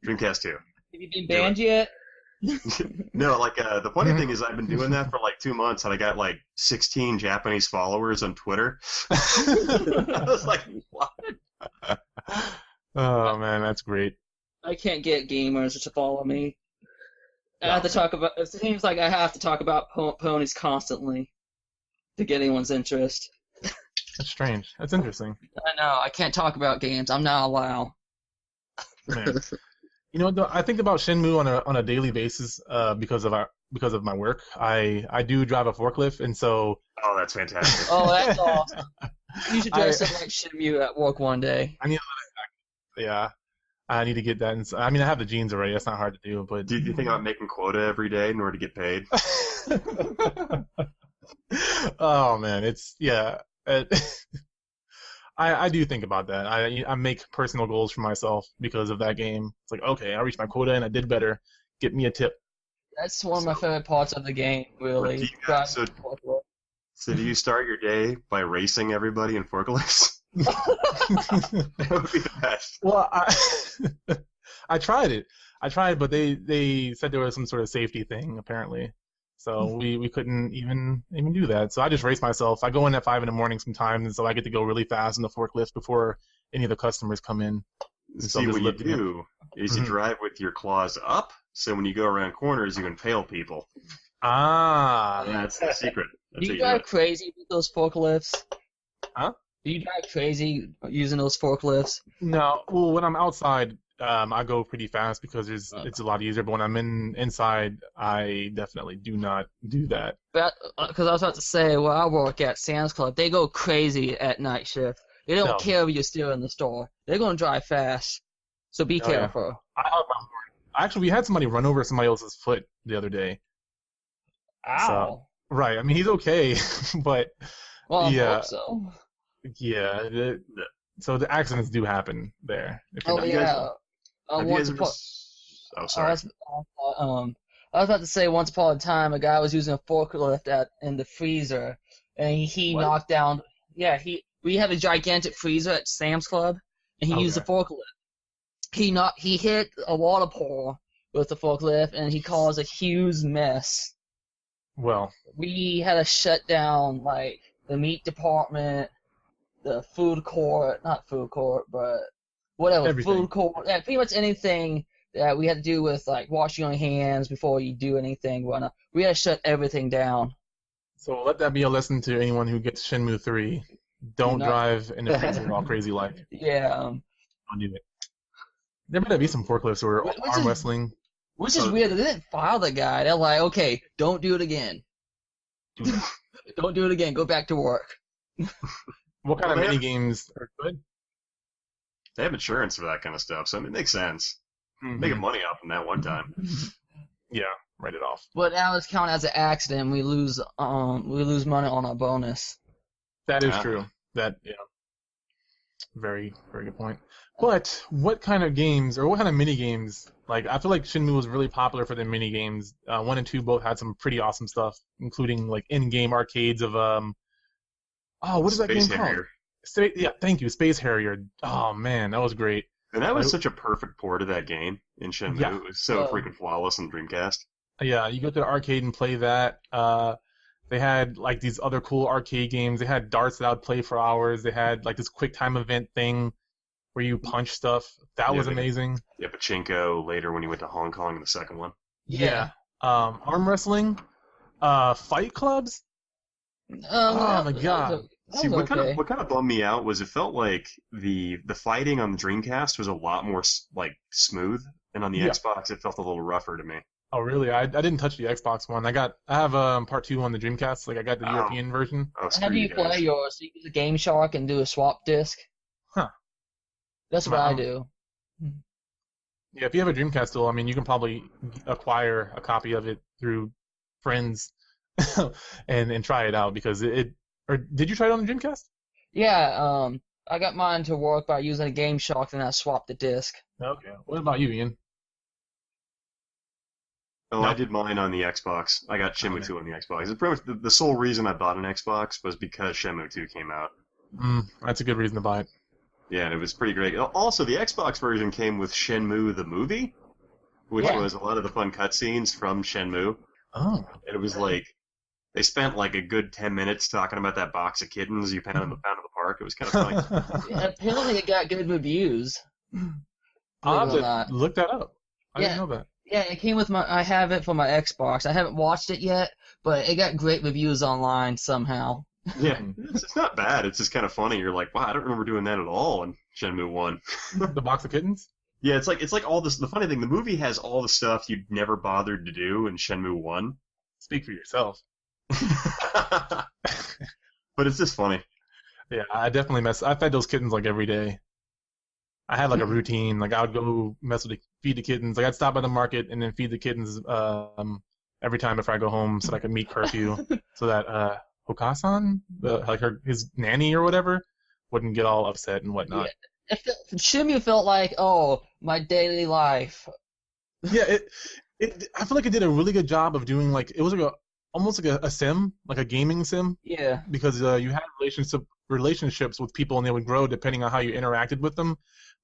Dreamcast 2. Have you been banned yet? No, like, the funny thing is I've been doing that for like 2 months, and I got like 16 Japanese followers on Twitter. I was like, what? Oh, man, that's great. I can't get gamers to follow me. I have to talk about. It seems like I have to talk about ponies constantly to get anyone's interest. That's strange. That's interesting. I know. I can't talk about games. I'm not allowed. Man. You know, I think about Shenmue on a daily basis because of my work. I do drive a forklift, and so. Oh, that's fantastic. Oh, that's awesome. You should dress up like Shenmue at work one day. I need to get that. I mean, I have the jeans already. That's not hard to do. But do you think about making quota every day in order to get paid? Oh man, I do think about that. I make personal goals for myself because of that game. It's like, okay, I reached my quota and I did better. Get me a tip. That's one of my favorite parts of the game, really. So do you start your day by racing everybody in forklifts? That would be the best. Well, I tried it. But they said there was some sort of safety thing apparently, so we couldn't even do that. So I just race myself. I go in at 5 a.m. sometimes, and so I get to go really fast in the forklift before any of the customers come in. So See, I'm just what you lifting it. do is you Mhm. drive with your claws up, so when you go around corners, you impale people. Ah. That's the secret. That's Do how you you do drive it. crazy with those forklifts? Huh? Do you drive crazy using those forklifts? No. Well, when I'm outside, I go pretty fast because it's a lot easier. But when I'm inside, I definitely do not do that. But because I was about to say, where I work at Sam's Club, they go crazy at night shift. They don't No. care if you're still in the store. They're gonna drive fast. So be Oh, yeah. careful. I have my horn. Actually, we had somebody run over somebody else's foot the other day. Ow. Right. I mean, he's okay, but Well, I yeah, hope so. yeah. So the accidents do happen there. If you're Oh not you guys- yeah. Have you Once guys ever... upon, Oh, I sorry. was about to say, once upon a time, a guy was using a forklift in the freezer, and he What? knocked down. Yeah, we have a gigantic freezer at Sam's Club, and he used the Okay. forklift. He hit a water pour with the forklift, and he caused a huge mess. Well, We had to shut down like the meat department, the food court, not food court, but whatever, Everything. food court, yeah, pretty much anything that we had to do with like washing your hands before you do anything, whatnot. We had to shut everything down. so let that be a lesson to anyone who gets Shenmue 3. Don't not- drive in the freezer all crazy like. Yeah, Don't do it. There better be some forklifts or Which arm is- wrestling. which is So- weird. They didn't fire the guy. They're like, okay, don't do it again. Don't do it again. Go back to work. What kind Well, of they mini have- games are good? They have insurance for that kind of stuff, so I mean, it makes sense. Making money off them that one time. Yeah, write it off. But now it's counted as an accident. We lose money on our bonus. That is Ah. true. That very very good point. But what kind of games or what kind of mini games? Like I feel like Shenmue was really popular for the mini games. 1 and 2 both had some pretty awesome stuff, including like in-game arcades of what is that Space game called? Harrier. Yeah, thank you, Space Harrier. Oh man, that was great. And that was I- such a perfect port of that game in Shenmue. Yeah. It was so Uh, freaking flawless on Dreamcast. Yeah, you go to the arcade and play that. They had like these other cool arcade games. They had darts that I would play for hours. They had like this quick time event thing where you punch stuff. That Yeah, was they- amazing. Yeah, Pachinko later when you went to Hong Kong in the second one. Yeah. Arm wrestling, fight clubs. Oh my God. See, what kind of bummed me out was it felt like the fighting on the Dreamcast was a lot more like smooth, and on the Yeah. Xbox it felt a little rougher to me. Oh really? I didn't touch the Xbox one. I have part 2 on the Dreamcast. Like I got the Oh. European version. Oh, How screw do you guys. play yours? So you use a Game Shark and do a swap disc? Huh. That's what I Wow. do. Yeah, if you have a Dreamcast still, I mean, you can probably acquire a copy of it through friends and try it out because Or did you try it on the Dreamcast? Yeah, I got mine to work by using a Game Shark, and I swapped the disc. Okay. What about you, Ian? Oh, No. I did mine on the Xbox. I got Shenmue Okay. 2 on the Xbox. It's pretty much the sole reason I bought an Xbox was because Shenmue 2 came out. That's a good reason to buy it. Yeah, and it was pretty great. Also, the Xbox version came with Shenmue the movie, which Yeah. was a lot of the fun cutscenes from Shenmue. Oh. And it was like they spent like a good 10 minutes talking about that box of kittens you found in the park. It was kind of funny. Yeah, apparently it got good reviews. I'll have Believe it or to not. look that up. I Yeah. didn't know that. Yeah, it came with I have it for my Xbox. I haven't watched it yet, but it got great reviews online somehow. Yeah, it's not bad. It's just kind of funny. You're like, wow, I don't remember doing that at all in Shenmue 1. The box of kittens? Yeah, it's like all this. The funny thing, the movie has all the stuff you'd never bothered to do in Shenmue 1. Speak for yourself. But it's just funny. Yeah, I definitely I fed those kittens like every day. I had like a routine. Like I would go feed the kittens. Like I'd stop by the market and then feed the kittens every time before I go home so that I could meet curfew. So that Hokasan, his nanny or whatever, wouldn't get all upset and whatnot. Shimmy felt like, oh, my daily life. Yeah, I feel like it did a really good job of doing like it was like almost like a sim, like a gaming sim, Yeah. because you had relationships with people and they would grow depending on how you interacted with them.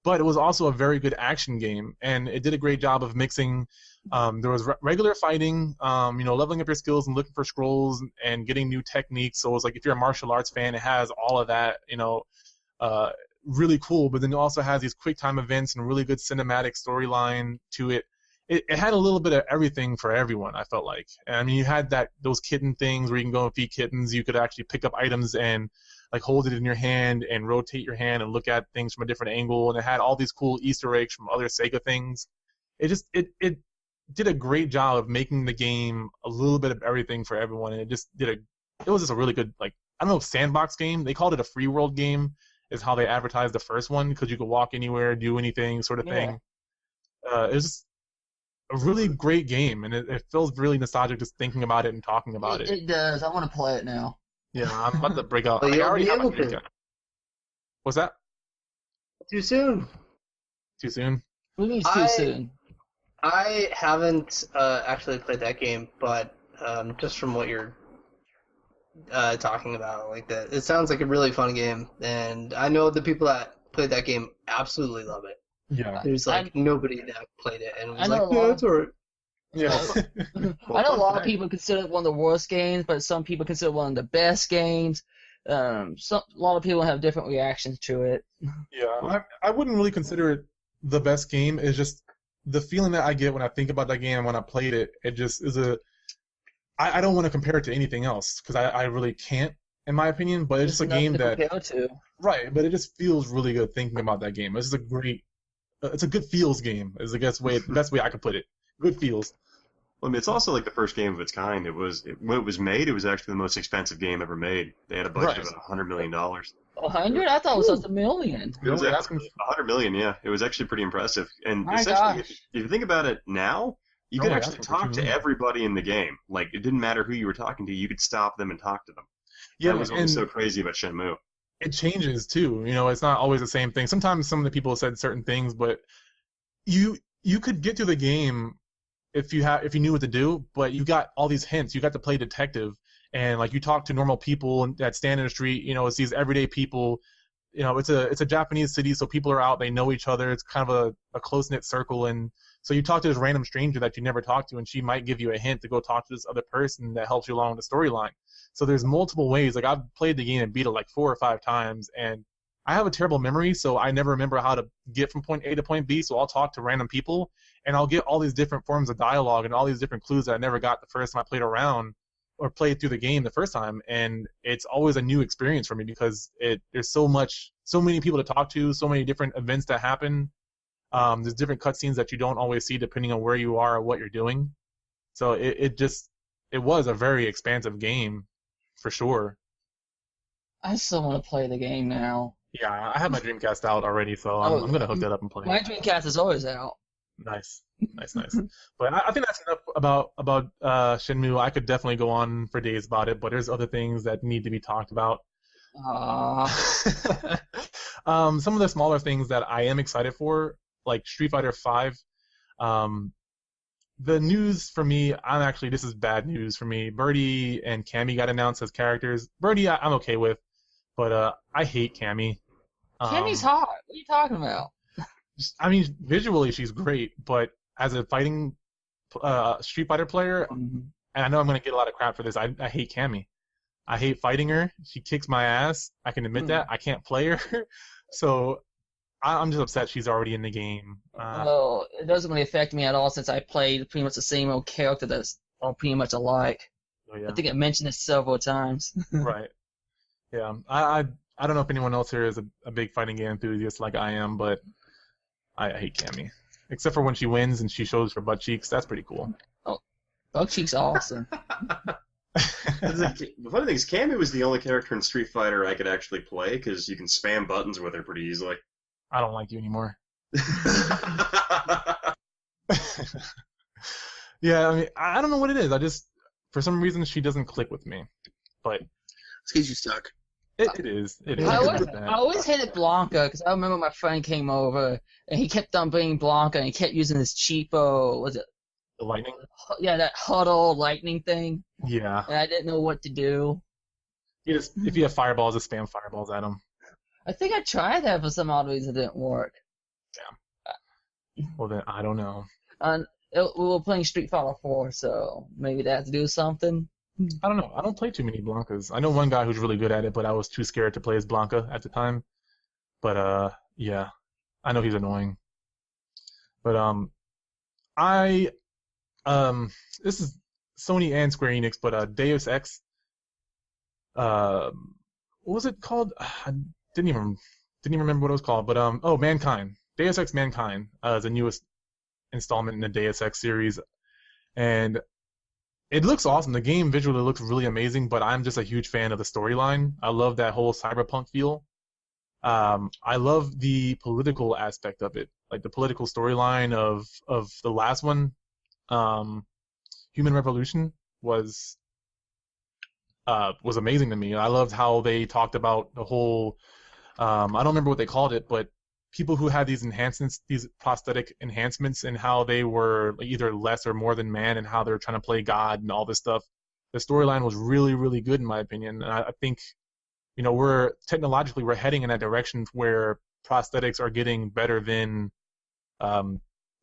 But it was also a very good action game, and it did a great job of mixing. There was regular fighting, leveling up your skills and looking for scrolls and getting new techniques. So it was like if you're a martial arts fan, it has all of that, really cool, but then it also has these quick time events and really good cinematic storyline to it. It had a little bit of everything for everyone, I felt like. And, I mean, you had those kitten things where you can go and feed kittens. You could actually pick up items and like hold it in your hand and rotate your hand and look at things from a different angle. And it had all these cool Easter eggs from other Sega things. It did a great job of making the game a little bit of everything for everyone. And it was just a really good, like, I don't know, sandbox game. They called it a free world game is how they advertised the first one, because you could walk anywhere, do anything sort of thing. It was just a really great game, and it feels really nostalgic just thinking about it and talking about it. It does. I want to play it now. Yeah, I'm about to break out. Well, I you'll already be have able my to. Dreamcast. What's that? Too soon. Too soon? What means too soon? I haven't actually played that game, but just from what you're talking about, like that, it sounds like a really fun game, and I know the people that played that game absolutely love it. Yeah. There's like nobody that played it and was I know like, a lot yeah, it's alright. Yeah. I know a lot of people consider it one of the worst games, but some people consider it one of the best games. A lot of people have different reactions to it. Yeah, I wouldn't really consider it the best game. It's just the feeling that I get when I think about that game and when I played it. It just is I don't want to compare it to anything else because I really can't, in my opinion. But it's just a game that right. But it just feels really good thinking about that game. It's just it's a good feels game. Is the best way I could put it. Good feels. Well, I mean, it's also like the first game of its kind. When it was made, it was actually the most expensive game ever made. They had a budget of $100 million. 100? I thought it was just $1 million. It was actually $100 million. Yeah, it was actually pretty impressive. And My essentially, gosh. if you think about it now, you could yeah, actually that's what talk you to mean. everybody in the game. Like, it didn't matter who you were talking to. You could stop them and talk to them. Yeah, That was what was and so crazy about Shenmue. it changes too. You know, it's not always the same thing. Sometimes some of the people said certain things, but you could get through the game if you knew what to do, but you got all these hints. You got to play detective, and like you talk to normal people that stand in the street. You know, it's these everyday people. You know, it's a Japanese city, so people are out. They know each other. It's kind of a close knit circle, and so you talk to this random stranger that you never talked to, and she might give you a hint to go talk to this other person that helps you along the storyline. So there's multiple ways. Like I've played the game and beat it like 4 or 5 times, and I have a terrible memory, so I never remember how to get from point A to point B. So I'll talk to random people, and I'll get all these different forms of dialogue and all these different clues that I never got the first time I played around or played through the game the first time. And it's always a new experience for me because there's so many people to talk to, so many different events that happen. There's different cutscenes that you don't always see depending on where you are or what you're doing. So it was a very expansive game for sure. I still want to play the game now. Yeah, I have my Dreamcast out already, so I'm gonna hook that up and play. My Dreamcast is always out. Nice. But I think that's enough about Shenmue. I could definitely go on for days about it, but there's other things that need to be talked about. Some of the smaller things that I am excited for, like Street Fighter V. The news for me, this is bad news for me. Birdie and Cammy got announced as characters. Birdie, I'm okay with, but I hate Cammy. Cammy's hot. What are you talking about? I mean, visually she's great, but as a fighting Street Fighter player, and I know I'm going to get a lot of crap for this, I hate Cammy. I hate fighting her. She kicks my ass. I can admit that. I can't play her. So I'm just upset she's already in the game. Well, it doesn't really affect me at all since I played pretty much the same old character that's all pretty much alike. Oh, yeah. I think I mentioned this several times. Right. Yeah. I don't know if anyone else here is a big fighting game enthusiast like I am, but I hate Cammy. Except for when she wins and she shows her butt cheeks. That's pretty cool. Oh, butt cheeks are awesome. The funny thing is, Cammy was the only character in Street Fighter I could actually play because you can spam buttons with her pretty easily. I don't like you anymore. Yeah, I mean, I don't know what it is. For some reason, she doesn't click with me. But It's because you suck. it is. It is. I always hated Blanca because I remember my friend came over and he kept on bringing Blanca and he kept using this cheapo, was it? The lightning? Yeah, that huddle lightning thing. Yeah. And I didn't know what to do. If you have fireballs, just spam fireballs at them. I think I tried that for some odd reason it didn't work. Well, then, I don't know. And we were playing Street Fighter 4, so maybe that had to do something. I don't know. I don't play too many Blancas. I know one guy who's really good at it, but I was too scared to play as Blanca at the time. But yeah, I know he's annoying. But I this is Sony and Square Enix, but Deus Ex, what was it called? I didn't even remember what it was called. But Mankind, Deus Ex Mankind, is the newest installment in the Deus Ex series, and it looks awesome. The game visually looks really amazing, but I'm just a huge fan of the storyline. I love that whole cyberpunk feel. I love the political aspect of it, like the political storyline of the last one. Human Revolution was amazing to me. I loved how they talked about the whole. I don't remember what they called it, but people who had these enhancements, these prosthetic enhancements, and how they were either less or more than man, and how they were trying to play God and all this stuff. The storyline was really, really good in my opinion, and I think, we're heading in that direction where prosthetics are getting better than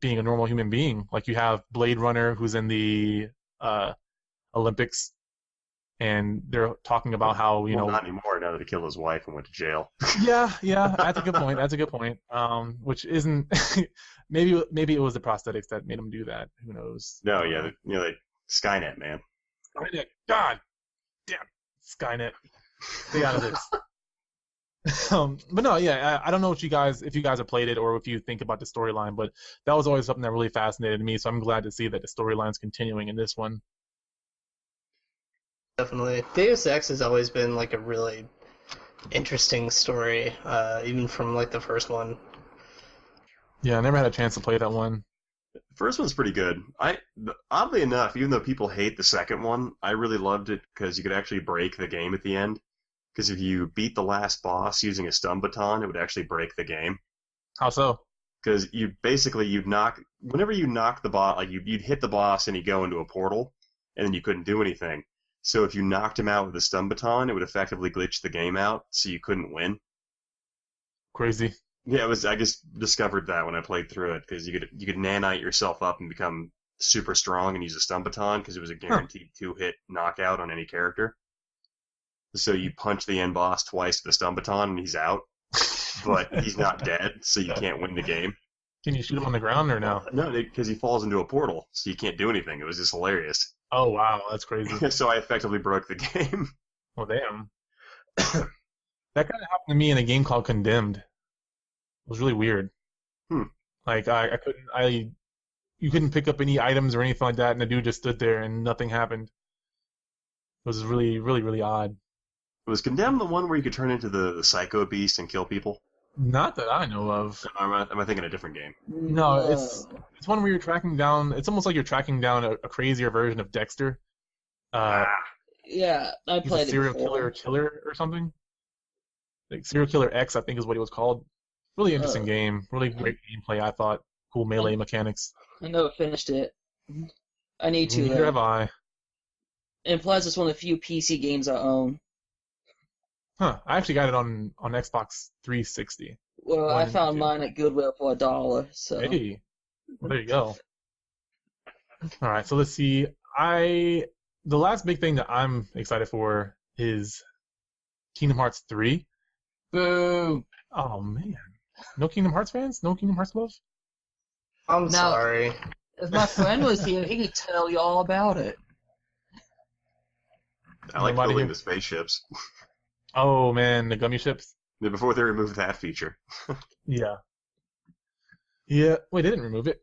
being a normal human being. Like, you have Blade Runner, who's in the Olympics, and they're talking about how well, not anymore now that he killed his wife and went to jail. yeah, that's a good point. That's a good point. Which isn't maybe it was the prosthetics that made him do that. Who knows? No, yeah, like Skynet, man. Skynet, God damn, Skynet, stay out of this. But no, yeah, I don't know if you guys have played it or if you think about the storyline, but that was always something that really fascinated me. So I'm glad to see that the storyline's continuing in this one. Definitely. Deus Ex has always been like a really interesting story, even from like the first one. Yeah, I never had a chance to play that one. The first one's pretty good. Oddly enough, even though people hate the second one, I really loved it because you could actually break the game at the end. Because if you beat the last boss using a stun baton, it would actually break the game. How so? Because whenever you knock the boss, like you'd hit the boss and he'd go into a portal, and then you couldn't do anything. So if you knocked him out with a stun baton, it would effectively glitch the game out, so you couldn't win. Crazy. Yeah, I just discovered that when I played through it, because you could nanite yourself up and become super strong and use a stun baton, because it was a guaranteed 2-hit knockout on any character. So you punch the end boss twice with a stun baton and he's out, but he's not dead, so you can't win the game. Can you shoot him on the ground or no? No, because he falls into a portal, so you can't do anything. It was just hilarious. Oh wow, that's crazy. So I effectively broke the game. Oh damn. That kind of happened to me in a game called Condemned. It was really weird. Like you couldn't pick up any items or anything like that, and the dude just stood there and nothing happened. It was really, really, really odd. Was Condemned the one where you could turn into the Psycho Beast and kill people? Not that I know of. Am I thinking a different game? No, it's one where you're tracking down. It's almost like you're tracking down a crazier version of Dexter. Yeah, I He's played a serial it killer or something. Like Serial Killer X, I think is what he was called. Really interesting game. Really great gameplay, I thought. Cool melee mechanics. I never finished it. I need to. Neither have I. And plus, it's one of the few PC games I own. Huh. I actually got it on Xbox 360. Well, I found mine at Goodwill for $1. So. Hey, well, there you go. All right, so let's see. The last big thing that I'm excited for is Kingdom Hearts 3. Boo! Oh man, no Kingdom Hearts fans? No Kingdom Hearts love? I'm sorry. If my friend was here, he could tell you all about it. I like building the spaceships. Oh man, the gummy ships. Yeah, before they removed that feature. Yeah. Yeah. Wait, they didn't remove it.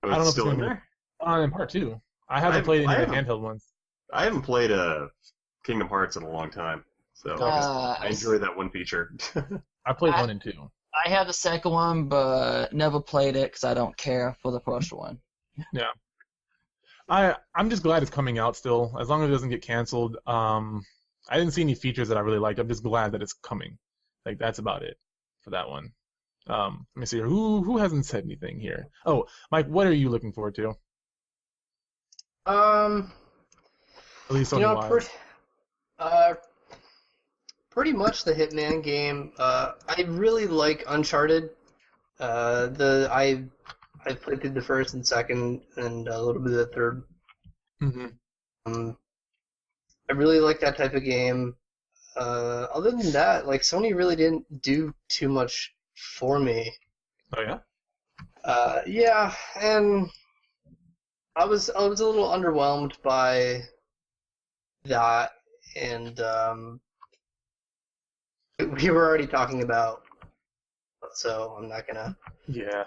Oh, I don't know still if in it's there. In part 2. I haven't played any of the handheld ones. I haven't played Kingdom Hearts in a long time, so I enjoy that one feature. I played 1 and 2. I have the second one, but never played it because I don't care for the first one. Yeah. I'm just glad it's coming out still, as long as it doesn't get canceled. I didn't see any features that I really liked. I'm just glad that it's coming. Like, that's about it for that one. Let me see here. Who hasn't said anything here? Oh, Mike, what are you looking forward to? At least Sony-wise. Pretty much the Hitman game. I really like Uncharted. I played through the first and second and a little bit of the third. Mm-hmm. I really like that type of game. Other than that, like Sony really didn't do too much for me. Oh yeah. Yeah, and I was a little underwhelmed by that, and we were already talking about, so I'm not gonna Yeah.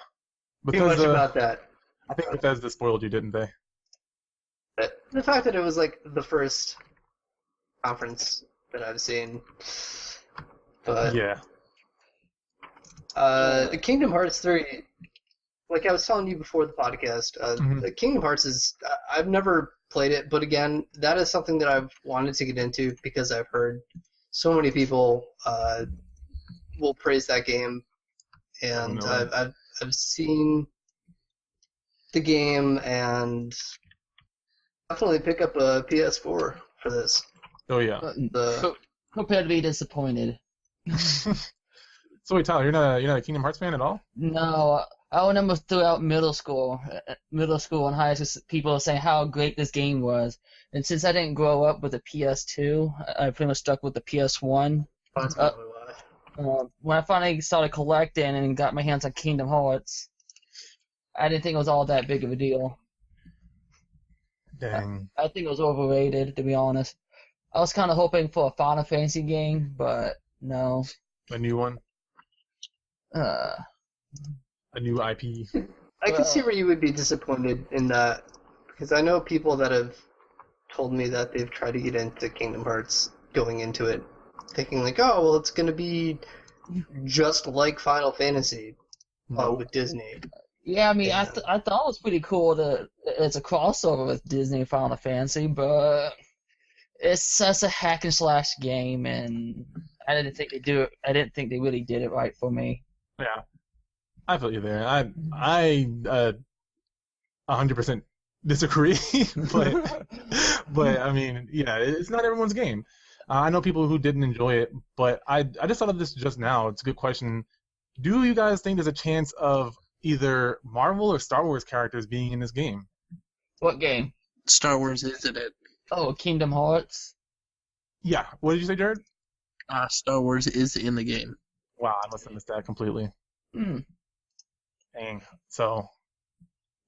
too much about that. I think Bethesda spoiled you, didn't they? But the fact that it was like the first conference that I've seen, but Yeah. Kingdom Hearts 3, like I was telling you before the podcast, Kingdom Hearts is, I've never played it, but again, that is something that I've wanted to get into because I've heard so many people will praise that game, and I've seen the game and definitely pick up a PS4 for this. Oh yeah. Prepare to be disappointed. So wait, Tyler, you're not a Kingdom Hearts fan at all? No, I remember throughout middle school and high school, people were saying how great this game was. And since I didn't grow up with a PS2, I pretty much stuck with the PS1. That's probably why. When I finally started collecting and got my hands on Kingdom Hearts, I didn't think it was all that big of a deal. Dang. I think it was overrated, to be honest. I was kind of hoping for a Final Fantasy game, but no. A new one? Uh, A new IP? I can see where you would be disappointed in that, because I know people that have told me that they've tried to get into Kingdom Hearts going into it, thinking like, oh, well, it's going to be just like Final Fantasy with Disney. Yeah, I mean, I thought it was pretty cool that it's a crossover with Disney and Final Fantasy, but it's just a hack and slash game, and I didn't think they really did it right for me. Yeah, I feel you there. I 100% disagree, but I mean, yeah, it's not everyone's game. I know people who didn't enjoy it, but I just thought of this just now. It's a good question. Do you guys think there's a chance of either Marvel or Star Wars characters being in this game? What game? Star Wars is in it. Oh, Kingdom Hearts? Yeah. What did you say, Jared? Star Wars is in the game. Wow, I must have missed that completely. Hmm. Dang. So,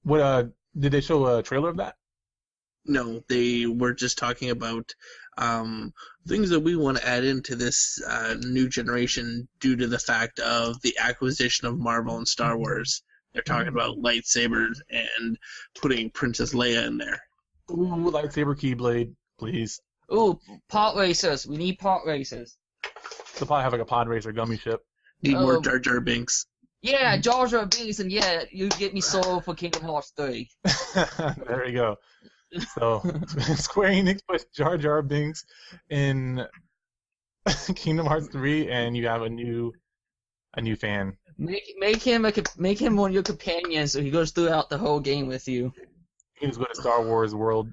what? Did they show a trailer of that? No, they were just talking about things that we want to add into this new generation due to the fact of the acquisition of Marvel and Star Wars. They're talking about lightsabers and putting Princess Leia in there. Ooh, lightsaber keyblade, please. Ooh, pod racers. We need pod racers. They'll probably have like a pod racer gummy ship. Need more Jar Jar Binks. Yeah, Jar Jar Binks, and yeah, you get me sold for Kingdom Hearts 3. There we go. So, Square Enix put Jar Jar Binks in Kingdom Hearts 3, and you have a new fan. Make him one of your companions, so he goes throughout the whole game with you. You can just go to Star Wars World.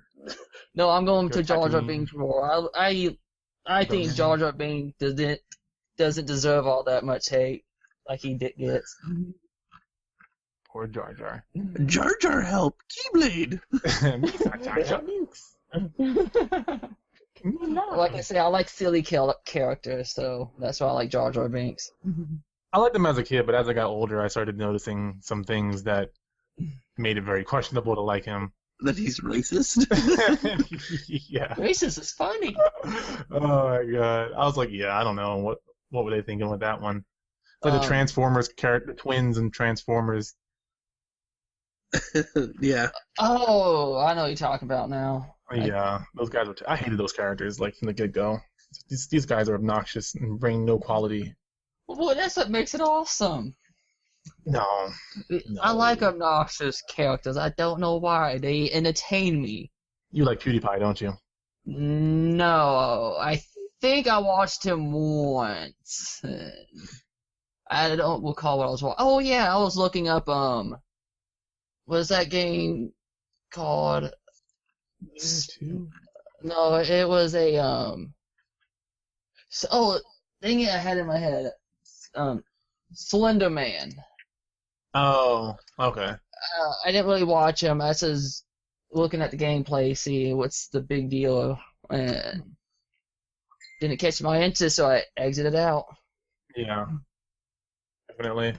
No, I'm going to Jar Jar Binks World. I think Jar Jar Binks doesn't deserve all that much hate like he gets. Poor Jar Jar. Jar Jar help Keyblade. Jar Jar Binks. Like I say, I like silly characters, so that's why I like Jar Jar Binks. I liked them as a kid, but as I got older, I started noticing some things that made it very questionable to like him. That he's racist? Yeah. Racist is funny. Oh my god. I was like, yeah, I don't know. What were they thinking with that one? It's like the Transformers character, twins and Transformers. Yeah. Oh, I know what you're talking about now. Yeah, those guys were. I hated those characters like from the get-go. These guys are obnoxious and bring no quality. Well, that's what makes it awesome. No. I like obnoxious characters. I don't know why. They entertain me. You like PewDiePie, don't you? No, I think I watched him once. I don't recall what I was watching. Oh yeah, I was looking up what is that game called? No, it was a dang it, I had it in my head. Slender Man. Oh, okay. I didn't really watch him. I was looking at the gameplay, see what's the big deal, and didn't catch my interest, so I exited out. Yeah, definitely.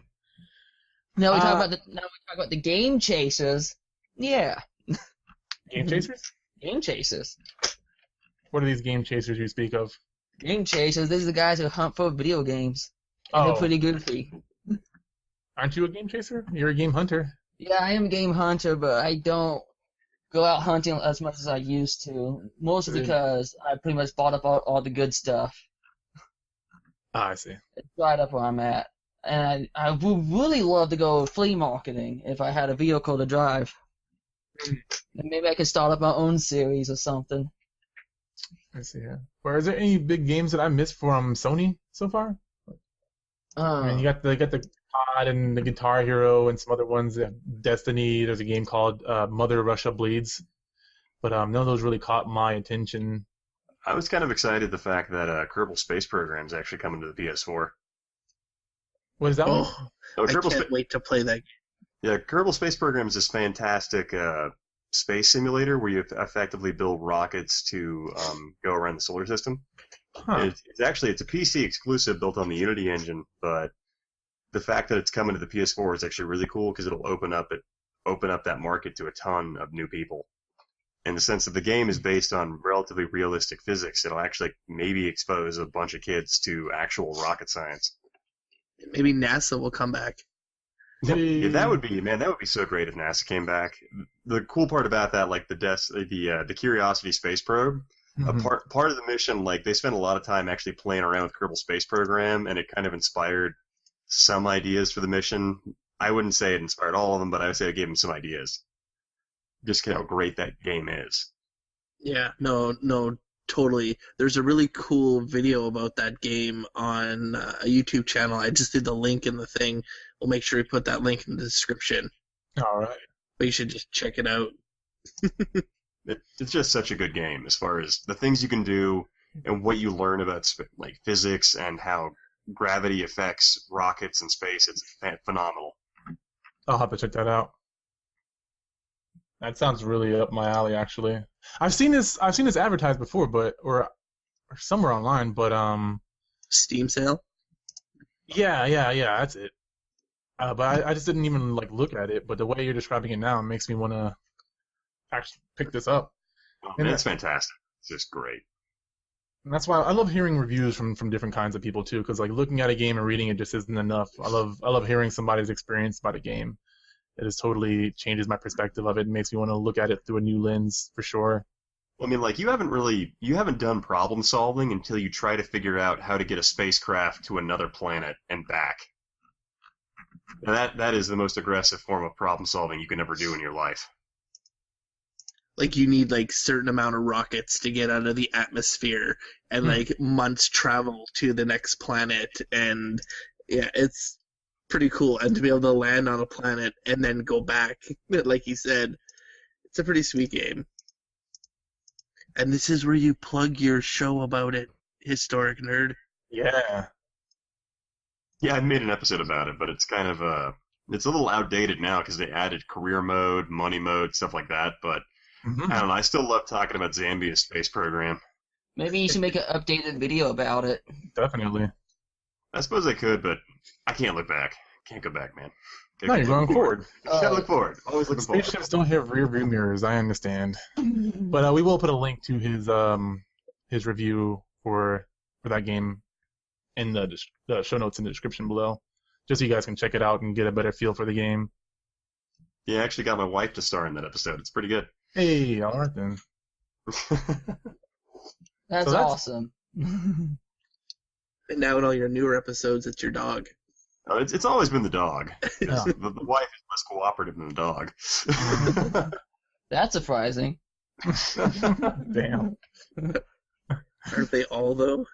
Now we talk about the game chasers. Yeah, Game chasers? game chasers. What are these game chasers you speak of? Game chasers. These are the guys who hunt for video games. And they're pretty goofy. Aren't you a game chaser? You're a game hunter. Yeah, I am a game hunter, but I don't go out hunting as much as I used to. Mostly because I pretty much bought up all the good stuff. Ah, I see. It's right up where I'm at. And I would really love to go flea marketing if I had a vehicle to drive. And maybe I could start up my own series or something. I see. Yeah. Or is there any big games that I missed from Sony so far? I mean, you got the COD and the Guitar Hero and some other ones. Destiny. There's a game called Mother Russia Bleeds, but none of those really caught my attention. I was kind of excited the fact that Kerbal Space Program is actually coming to the PS4. What is that one? Oh, I can't wait to play that. Yeah, Kerbal Space Program is this fantastic space simulator where you effectively build rockets to go around the solar system. Huh. It's a PC exclusive built on the Unity engine, but the fact that it's coming to the PS4 is actually really cool because it'll open up that market to a ton of new people. In the sense that the game is based on relatively realistic physics, it'll actually maybe expose a bunch of kids to actual rocket science. Maybe NASA will come back. Yeah, that would be so great if NASA came back. The cool part about that, like the Curiosity space probe, Mhm. part of the mission, like they spent a lot of time actually playing around with Kerbal Space Program, and it kind of inspired some ideas for the mission. I wouldn't say it inspired all of them, but I would say it gave them some ideas. Just how great that game is. Yeah, no, totally. There's a really cool video about that game on a YouTube channel. I just did the link in the thing. We'll make sure we put that link in the description. All right. But you should just check it out. It's just such a good game as far as the things you can do and what you learn about like physics and how gravity affects rockets in space. It's phenomenal. I'll have to check that out. That sounds really up my alley, actually. I've seen this advertised before, or somewhere online, but Steam sale? yeah, that's it. But I just didn't even like look at it. But the way you're describing it now makes me want to actually pick this up. Oh, man, it's fantastic. It's just great. And that's why I love hearing reviews from different kinds of people too, because like looking at a game and reading it just isn't enough. I love hearing somebody's experience about a game. It just totally changes my perspective of it and makes me want to look at it through a new lens for sure. Well, I mean, like you haven't done problem solving until you try to figure out how to get a spacecraft to another planet and back. Now that is the most aggressive form of problem solving you can ever do in your life. Like you need like certain amount of rockets to get out of the atmosphere and like months travel to the next planet, and yeah, it's pretty cool. And to be able to land on a planet and then go back, like you said, it's a pretty sweet game. And this is where you plug your show about it, Historic Nerd. Yeah. Yeah, I made an episode about it, but it's kind of it's a little outdated now because they added career mode, money mode, stuff like that. But I don't know. I still love talking about Zambia's space program. Maybe you should make an updated video about it. Definitely. I suppose I could, but I can't look back. Can't go back, man. No, you're going forward. You gotta look forward. Always looking forward. Spaceships don't have rear view mirrors, I understand. But we will put a link to his review for that game in the show notes in the description below, just so you guys can check it out and get a better feel for the game. Yeah, I actually got my wife to star in that episode. It's pretty good. Hey, all right then. That's awesome. And now in all your newer episodes, it's your dog. It's always been the dog. Yeah. The wife is less cooperative than the dog. That's surprising. Damn. Aren't they all, though?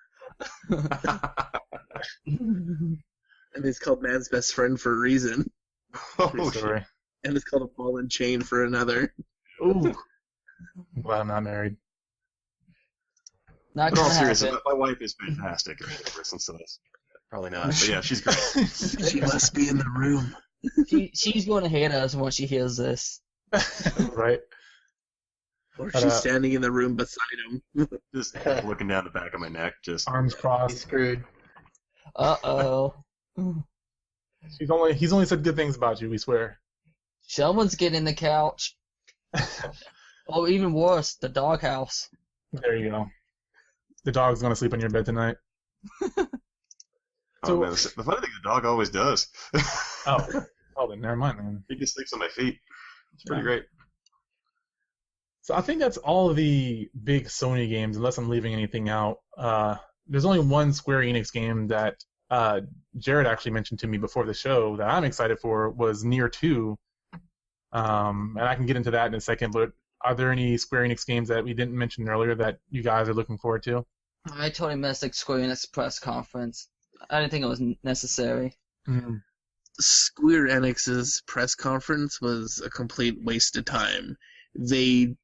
And it's called Man's Best Friend for a reason. Oh, Sorry. And it's called A Ball and Chain for another. Ooh. I'm glad I'm not married. Not in all gonna seriousness, happen. my wife is fantastic if she listens to this. Probably not, but yeah, she's great. She must be in the room. She's going to hate us once she hears this. Right. Or But, she's standing in the room beside him. Just looking down the back of my neck, just arms He's crossed. screwed. Uh-oh. He's only said good things about you, we swear. Someone's getting the couch. Or even worse, the doghouse. There you go. The dog's gonna sleep on your bed tonight. oh man, the funny thing, the dog always does. Oh, then never mind, man. He just sleeps on my feet. It's pretty great. So I think that's all of the big Sony games, unless I'm leaving anything out. There's only one Square Enix game that Jared actually mentioned to me before the show that I'm excited for was Neir 2. And I can get into that in a second, but are there any Square Enix games that we didn't mention earlier that you guys are looking forward to? I totally missed the Square Enix press conference. I didn't think it was necessary. Mm-hmm. Square Enix's press conference was a complete waste of time. They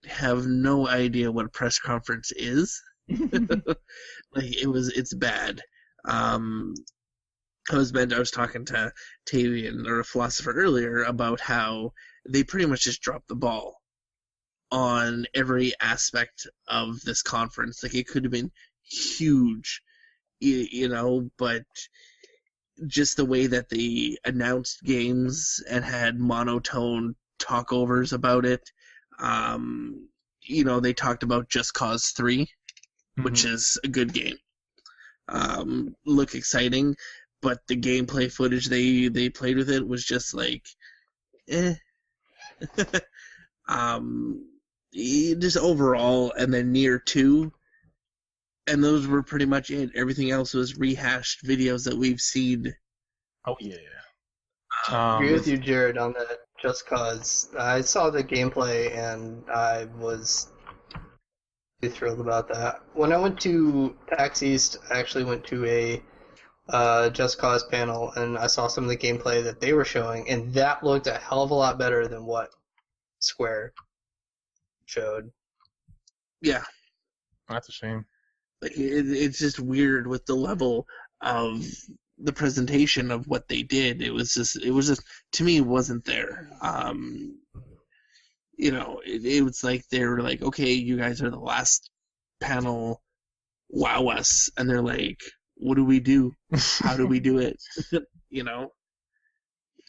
have no idea what a press conference is. It's bad. I was talking to Tavian or a Philocypher earlier about how they pretty much just dropped the ball on every aspect of this conference. Like, it could have been huge, but just the way that they announced games and had monotone talkovers about it. They talked about Just Cause 3, which is a good game. Look exciting, but the gameplay footage they played with it was just like, just overall, and then Neir 2, and those were pretty much it. Everything else was rehashed videos that we've seen. Oh, yeah. I agree with you, Jared, on that. Just Cause. I saw the gameplay and I was really thrilled about that. When I went to PAX East, I actually went to a Just Cause panel and I saw some of the gameplay that they were showing, and that looked a hell of a lot better than what Square showed. Yeah. That's a shame. Like, it's just weird with the level of the presentation of what they did. It was just to me, it wasn't there. It was like they were like, okay, you guys are the last panel, wow us, and they're like, what do we do? How do we do it?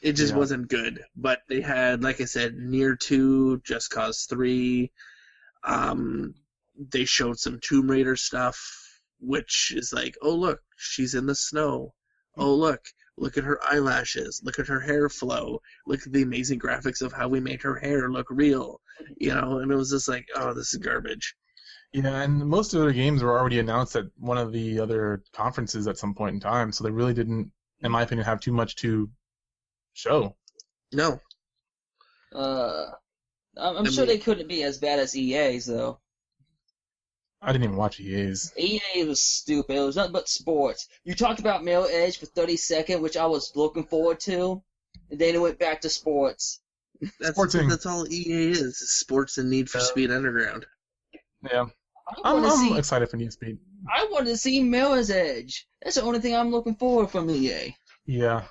It just wasn't good. But they had, like I said, Neir 2, Just Cause 3. They showed some Tomb Raider stuff, which is like, oh look, she's in the snow. Oh look at her eyelashes. Look at her hair flow. Look at the amazing graphics of how we made her hair look real. And it was just like, oh, this is garbage. Yeah, and most of their games were already announced at one of the other conferences at some point in time, so they really didn't, in my opinion, have too much to show. No. I'm sure they couldn't be as bad as EA's, though. I didn't even watch EA's. EA was stupid. It was nothing but sports. You talked about Mirror Edge for 30 seconds, which I was looking forward to, and then it went back to sports. That's all EA is sports and Need for Speed Underground. Yeah. I'm excited for Need for Speed. I wanted to see Mirror's Edge. That's the only thing I'm looking forward from EA. Yeah.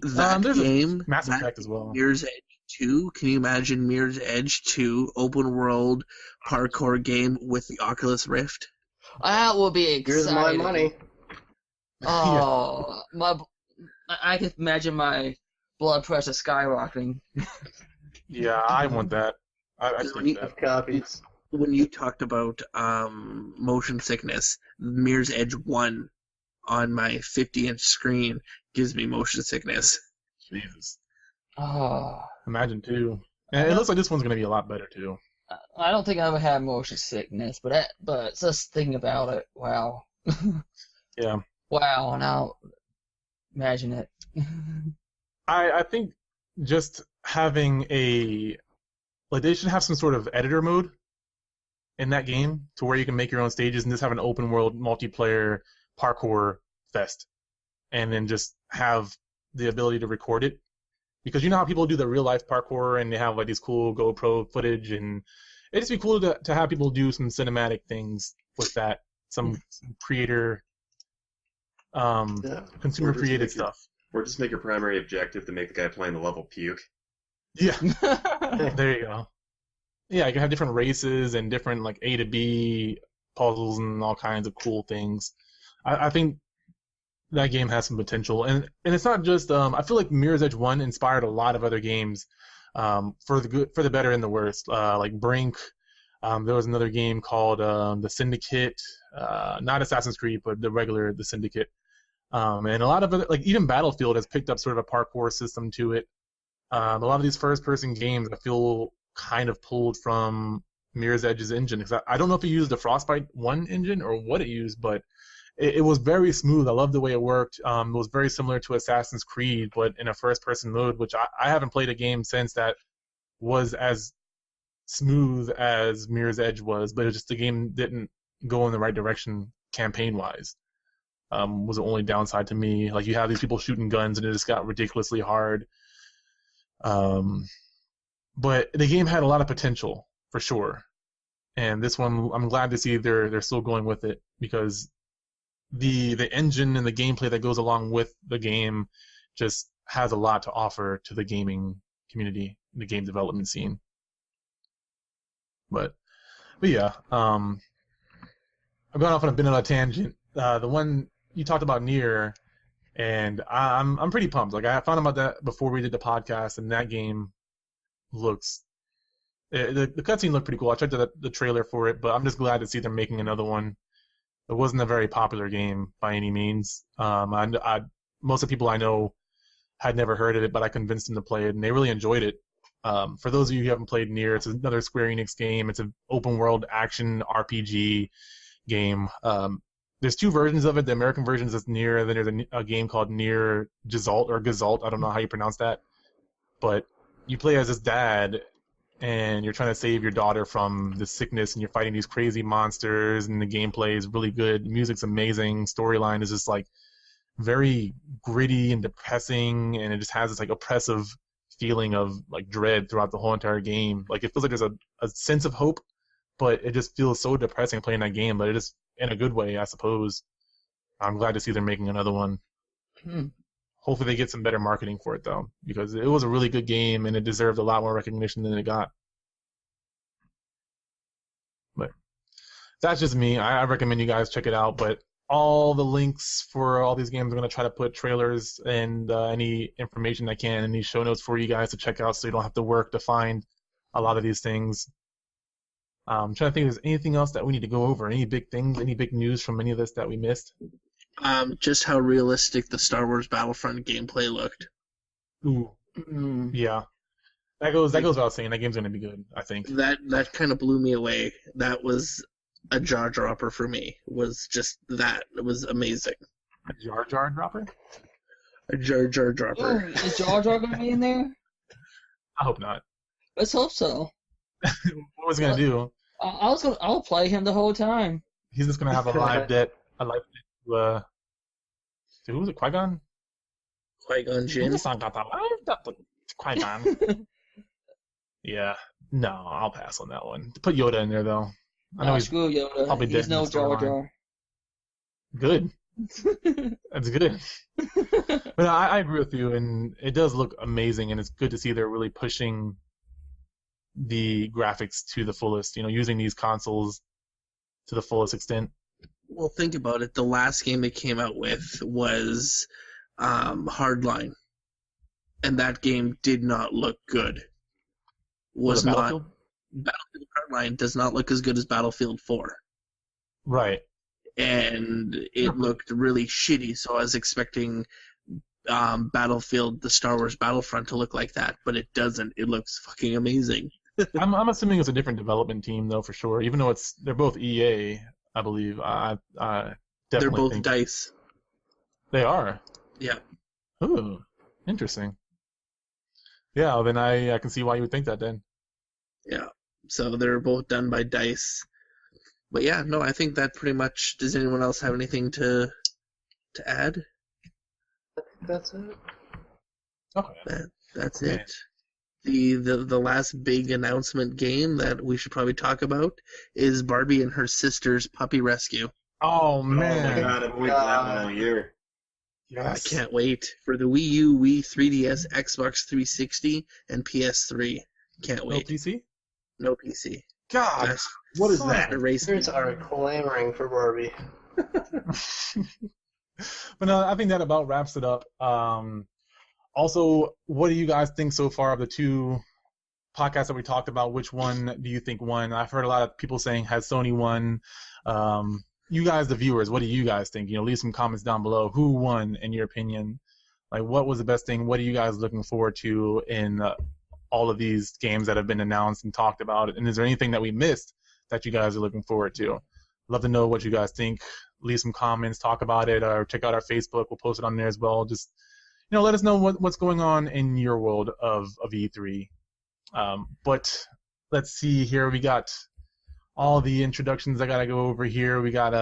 That there's game, a Mass Effect as well. Mirror's Edge 2. Can you imagine Mirror's Edge 2 open world parkour game with the Oculus Rift? That will be exciting. Here's my money. Oh, I can imagine my blood pressure skyrocketing. Yeah, I want that. I think that. Copies. When you talked about motion sickness, Mirror's Edge 1 on my 50-inch screen gives me motion sickness. Jesus. Oh. Imagine, too. And it looks like this one's going to be a lot better, too. I don't think I ever had motion sickness, but just thinking about it, wow. Yeah. Wow, now imagine it. I think just having they should have some sort of editor mode in that game to where you can make your own stages and just have an open world multiplayer parkour fest, and then just have the ability to record it, because you know how people do the real life parkour and they have like these cool GoPro footage, and it'd just be cool to have people do some cinematic things with that, some creator consumer created stuff. Or just make your primary objective to make the guy playing the level puke. Yeah. There you go. yeah, you can have different races and different like A to B puzzles and all kinds of cool things. I think that game has some potential, and it's not just. I feel like Mirror's Edge 1 inspired a lot of other games, for the good, for the better, and the worst. Like Brink. There was another game called the Syndicate, not Assassin's Creed, but the Syndicate. And a lot of other, like even Battlefield has picked up sort of a parkour system to it. A lot of these first-person games I feel kind of pulled from Mirror's Edge's engine. Because I don't know if it used the Frostbite 1 engine or what it used, but it was very smooth. I love the way it worked. It was very similar to Assassin's Creed, but in a first-person mode, which I haven't played a game since that was as smooth as Mirror's Edge was, but it just the game didn't go in the right direction campaign-wise. Was the only downside to me. Like you have these people shooting guns, and it just got ridiculously hard. But the game had a lot of potential for sure, and this one I'm glad to see they're still going with it, because the engine and the gameplay that goes along with the game just has a lot to offer to the gaming community, the game development scene. But yeah, I've gone off on a bit of a tangent. The one you talked about, Neir, and I'm pretty pumped. Like I found about that before we did the podcast, and that game looks the cutscene looked pretty cool. I checked the trailer for it, but I'm just glad to see they're making another one. It wasn't a very popular game by any means. Most of the people I know had never heard of it, but I convinced them to play it, and they really enjoyed it. For those of you who haven't played Neir, it's another Square Enix game. It's an open world action RPG game. There's two versions of it. The American version is Neir, and then there's a game called Neir Gestalt. I don't know how you pronounce that. But you play as this dad, and you're trying to save your daughter from the sickness, and you're fighting these crazy monsters, and the gameplay is really good. The music's amazing. Storyline is just like very gritty and depressing, and it just has this like oppressive feeling of like dread throughout the whole entire game. Like it feels like there's a sense of hope, but it just feels so depressing playing that game, but it is in a good way, I suppose. I'm glad to see they're making another one. Hopefully they get some better marketing for it, though, because it was a really good game, and it deserved a lot more recognition than it got. But that's just me. I recommend you guys check it out, but all the links for all these games, I'm going to try to put trailers and any information I can in these show notes for you guys to check out, so you don't have to work to find a lot of these things. I'm trying to think if there's anything else that we need to go over. Any big things, any big news from any of this that we missed? Just how realistic the Star Wars Battlefront gameplay looked. Ooh. Yeah. That goes without saying. That game's going to be good, I think. That kind of blew me away. That was a jaw dropper for me. Was just that. It was amazing. A Jar Jar dropper? A Jar Jar dropper. Oh, is Jar Jar going to be in there? I hope not. Let's hope so. What was he going to do? I'll play him the whole time. He's just going to have a live debt to who was it? Qui-Gon? Qui-Gon Jinn. Qui-Gon. Yeah. No, I'll pass on that one. Put Yoda in there, though. I know he's screw Yoda. probably dead. He's no Jar Jar. Good. That's good. But I agree with you, and it does look amazing, and it's good to see they're really pushing the graphics to the fullest, using these consoles to the fullest extent. Well, think about it. The last game it came out with was Hardline, and that game did not look good. Battlefield Hardline does not look as good as Battlefield 4. Right. And it looked really shitty, so I was expecting Battlefield, the Star Wars Battlefront, to look like that, but it doesn't. It looks fucking amazing. I'm assuming it's a different development team, though, for sure. Even though they're both EA, I believe. I definitely They're both think DICE. They are. Yeah. Ooh, interesting. Yeah, well, then I can see why you would think that then. Yeah. So they're both done by DICE. But yeah, no, I think that pretty much. Does anyone else have anything to add? I think that's it. Okay. That's it. The last big announcement game that we should probably talk about is Barbie and her sister's Puppy Rescue. Oh man! Oh my god, I've been waiting for that one all year. Yes. I can't wait for the Wii U, Wii 3DS, Xbox 360, and PS3. Can't No wait. PC? No PC. God, That's- What is son that? of a- Erase me. Parents are clamoring for Barbie. But no, I think that about wraps it up. Also, what do you guys think so far of the two podcasts that we talked about? Which one do you think won? I've heard a lot of people saying has Sony won. You guys, the viewers, what do you guys think? Leave some comments down below. Who won in your opinion? Like, what was the best thing? What are you guys looking forward to in all of these games that have been announced and talked about? And is there anything that we missed that you guys are looking forward to? Love to know what you guys think. Leave some comments, talk about it, or check out our Facebook. We'll post it on there as well. Just let us know what's going on in your world of E3. But let's see here. We got all the introductions I gotta go over here. We got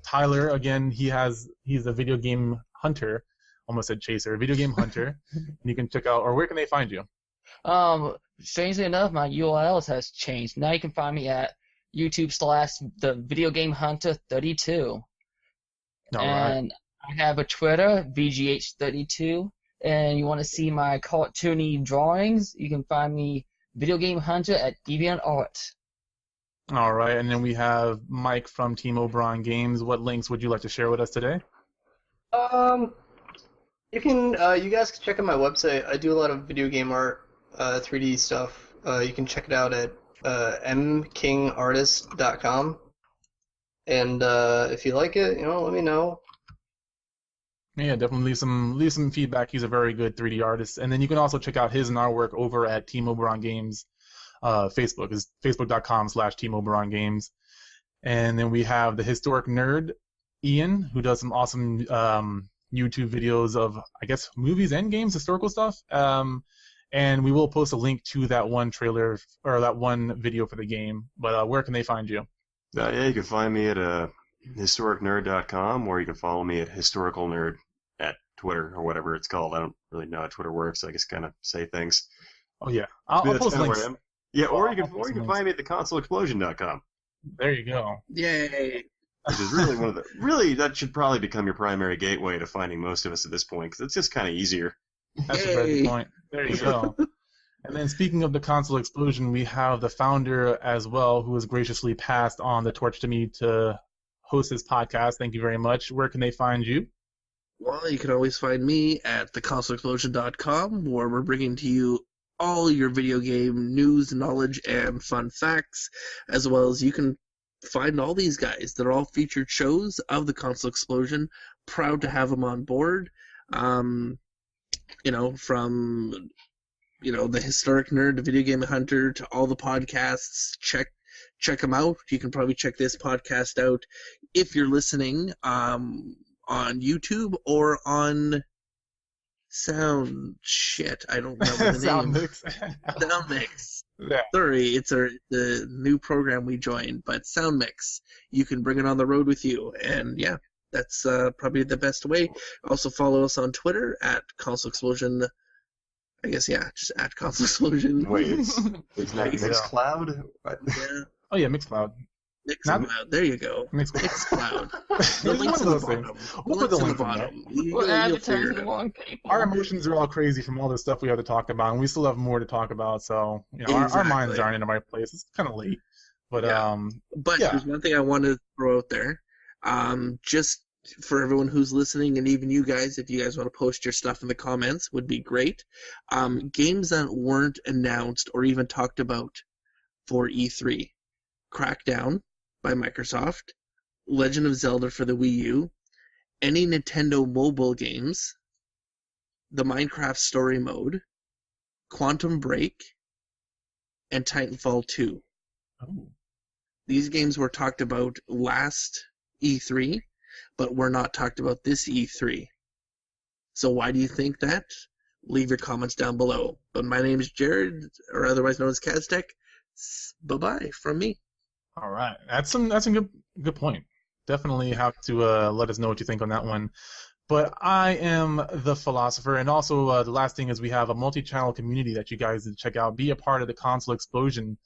Tyler again. He's a video game hunter. Almost said chaser. A video game hunter. And you can check out, or where can they find you? Strangely enough, my URL has changed. Now you can find me at YouTube/the videogamehunter32. All right. And I have a Twitter, VGH32. And you want to see my cartoony drawings, you can find me Video Game Hunter at DeviantArt. All right. And then we have Mike from Team O'Brien Games. What links would you like to share with us today? You guys can check out my website. I do a lot of video game art, 3D stuff. You can check it out at mkingartist.com. And if you like it, let me know. Yeah, definitely leave some feedback. He's a very good 3D artist. And then you can also check out his and our work over at Team Oberon Games. Facebook is facebook.com/Team Oberon Games. And then we have the Historic Nerd, Ian, who does some awesome YouTube videos of, I guess, movies and games, historical stuff. And we will post a link to that one trailer or that one video for the game. But where can they find you? Yeah, you can find me at historicnerd.com, or you can follow me at historicalnerd at Twitter or whatever it's called. I don't really know how Twitter works. I just kind of say things. Oh yeah, I'll That's post kinda links. where I am. Yeah, or you I'll post can links. find me at theconsoleexplosion.com, There you go. Yay! which is really one of the that should probably become your primary gateway to finding most of us at this point, because it's just kind of easier. That's a very Yay. good point. There you go. And then speaking of the console explosion, we have the founder as well, who has graciously passed on the torch to me to host this podcast. Thank you very much. Where can they find you? Well, you can always find me at theconsoleexplosion.com, where we're bringing to you all your video game news, knowledge, and fun facts, as well as you can find all these guys. They're all featured shows of the Console Explosion. Proud to have them on board. From the Historic Nerd, the Video Game Hunter, to all the podcasts. Check them out. You can probably check this podcast out if you're listening on YouTube or on I don't remember the Sound name. mix. Soundmix. Yeah. Sorry, it's the new program we joined, but Soundmix. You can bring it on the road with you, and yeah, that's probably the best way. Also follow us on Twitter at Console Explosion. I guess just at Console Explosion. Wait, it's not Yeah. Mixcloud? What? Yeah, Oh yeah, Mixcloud. Mixcloud. There you go. Mixcloud. Mixcloud. The It's link's one of in the those bottom. things. The We'll put the link's in the link in there. bottom. We're You'll figure advertising it the out. wrong people. Our emotions are all crazy from all the stuff we have to talk about, and we still have more to talk about. So our Exactly. minds aren't in the right place. It's kind of late, but Yeah. But Yeah. there's one thing I want to throw out there. Just for everyone who's listening, and even you guys, if you guys want to post your stuff in the comments, would be great. Games that weren't announced or even talked about for E3. Crackdown by Microsoft, Legend of Zelda for the Wii U, any Nintendo mobile games, the Minecraft story mode, Quantum Break, and Titanfall 2. Oh. These games were talked about last E3, but were not talked about this E3. So why do you think that? Leave your comments down below. But my name is Jared, or otherwise known as Kaztech. Bye-bye from me. All right, that's a good point. Definitely have to let us know what you think on that one. But I am the Philosopher, and also the last thing is we have a multi-channel community that you guys should check out. Be a part of the Console Explosion.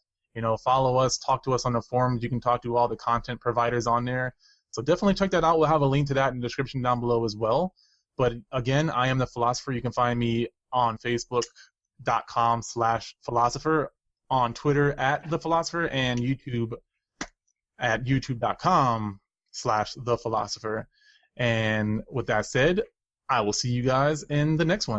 Follow us, talk to us on the forums. You can talk to all the content providers on there. So definitely check that out. We'll have a link to that in the description down below as well. But again, I am the Philosopher. You can find me on Facebook.com/Philosopher. on Twitter at The Philocypher and YouTube at youtube.com/The Philocypher. And with that said, I will see you guys in the next one.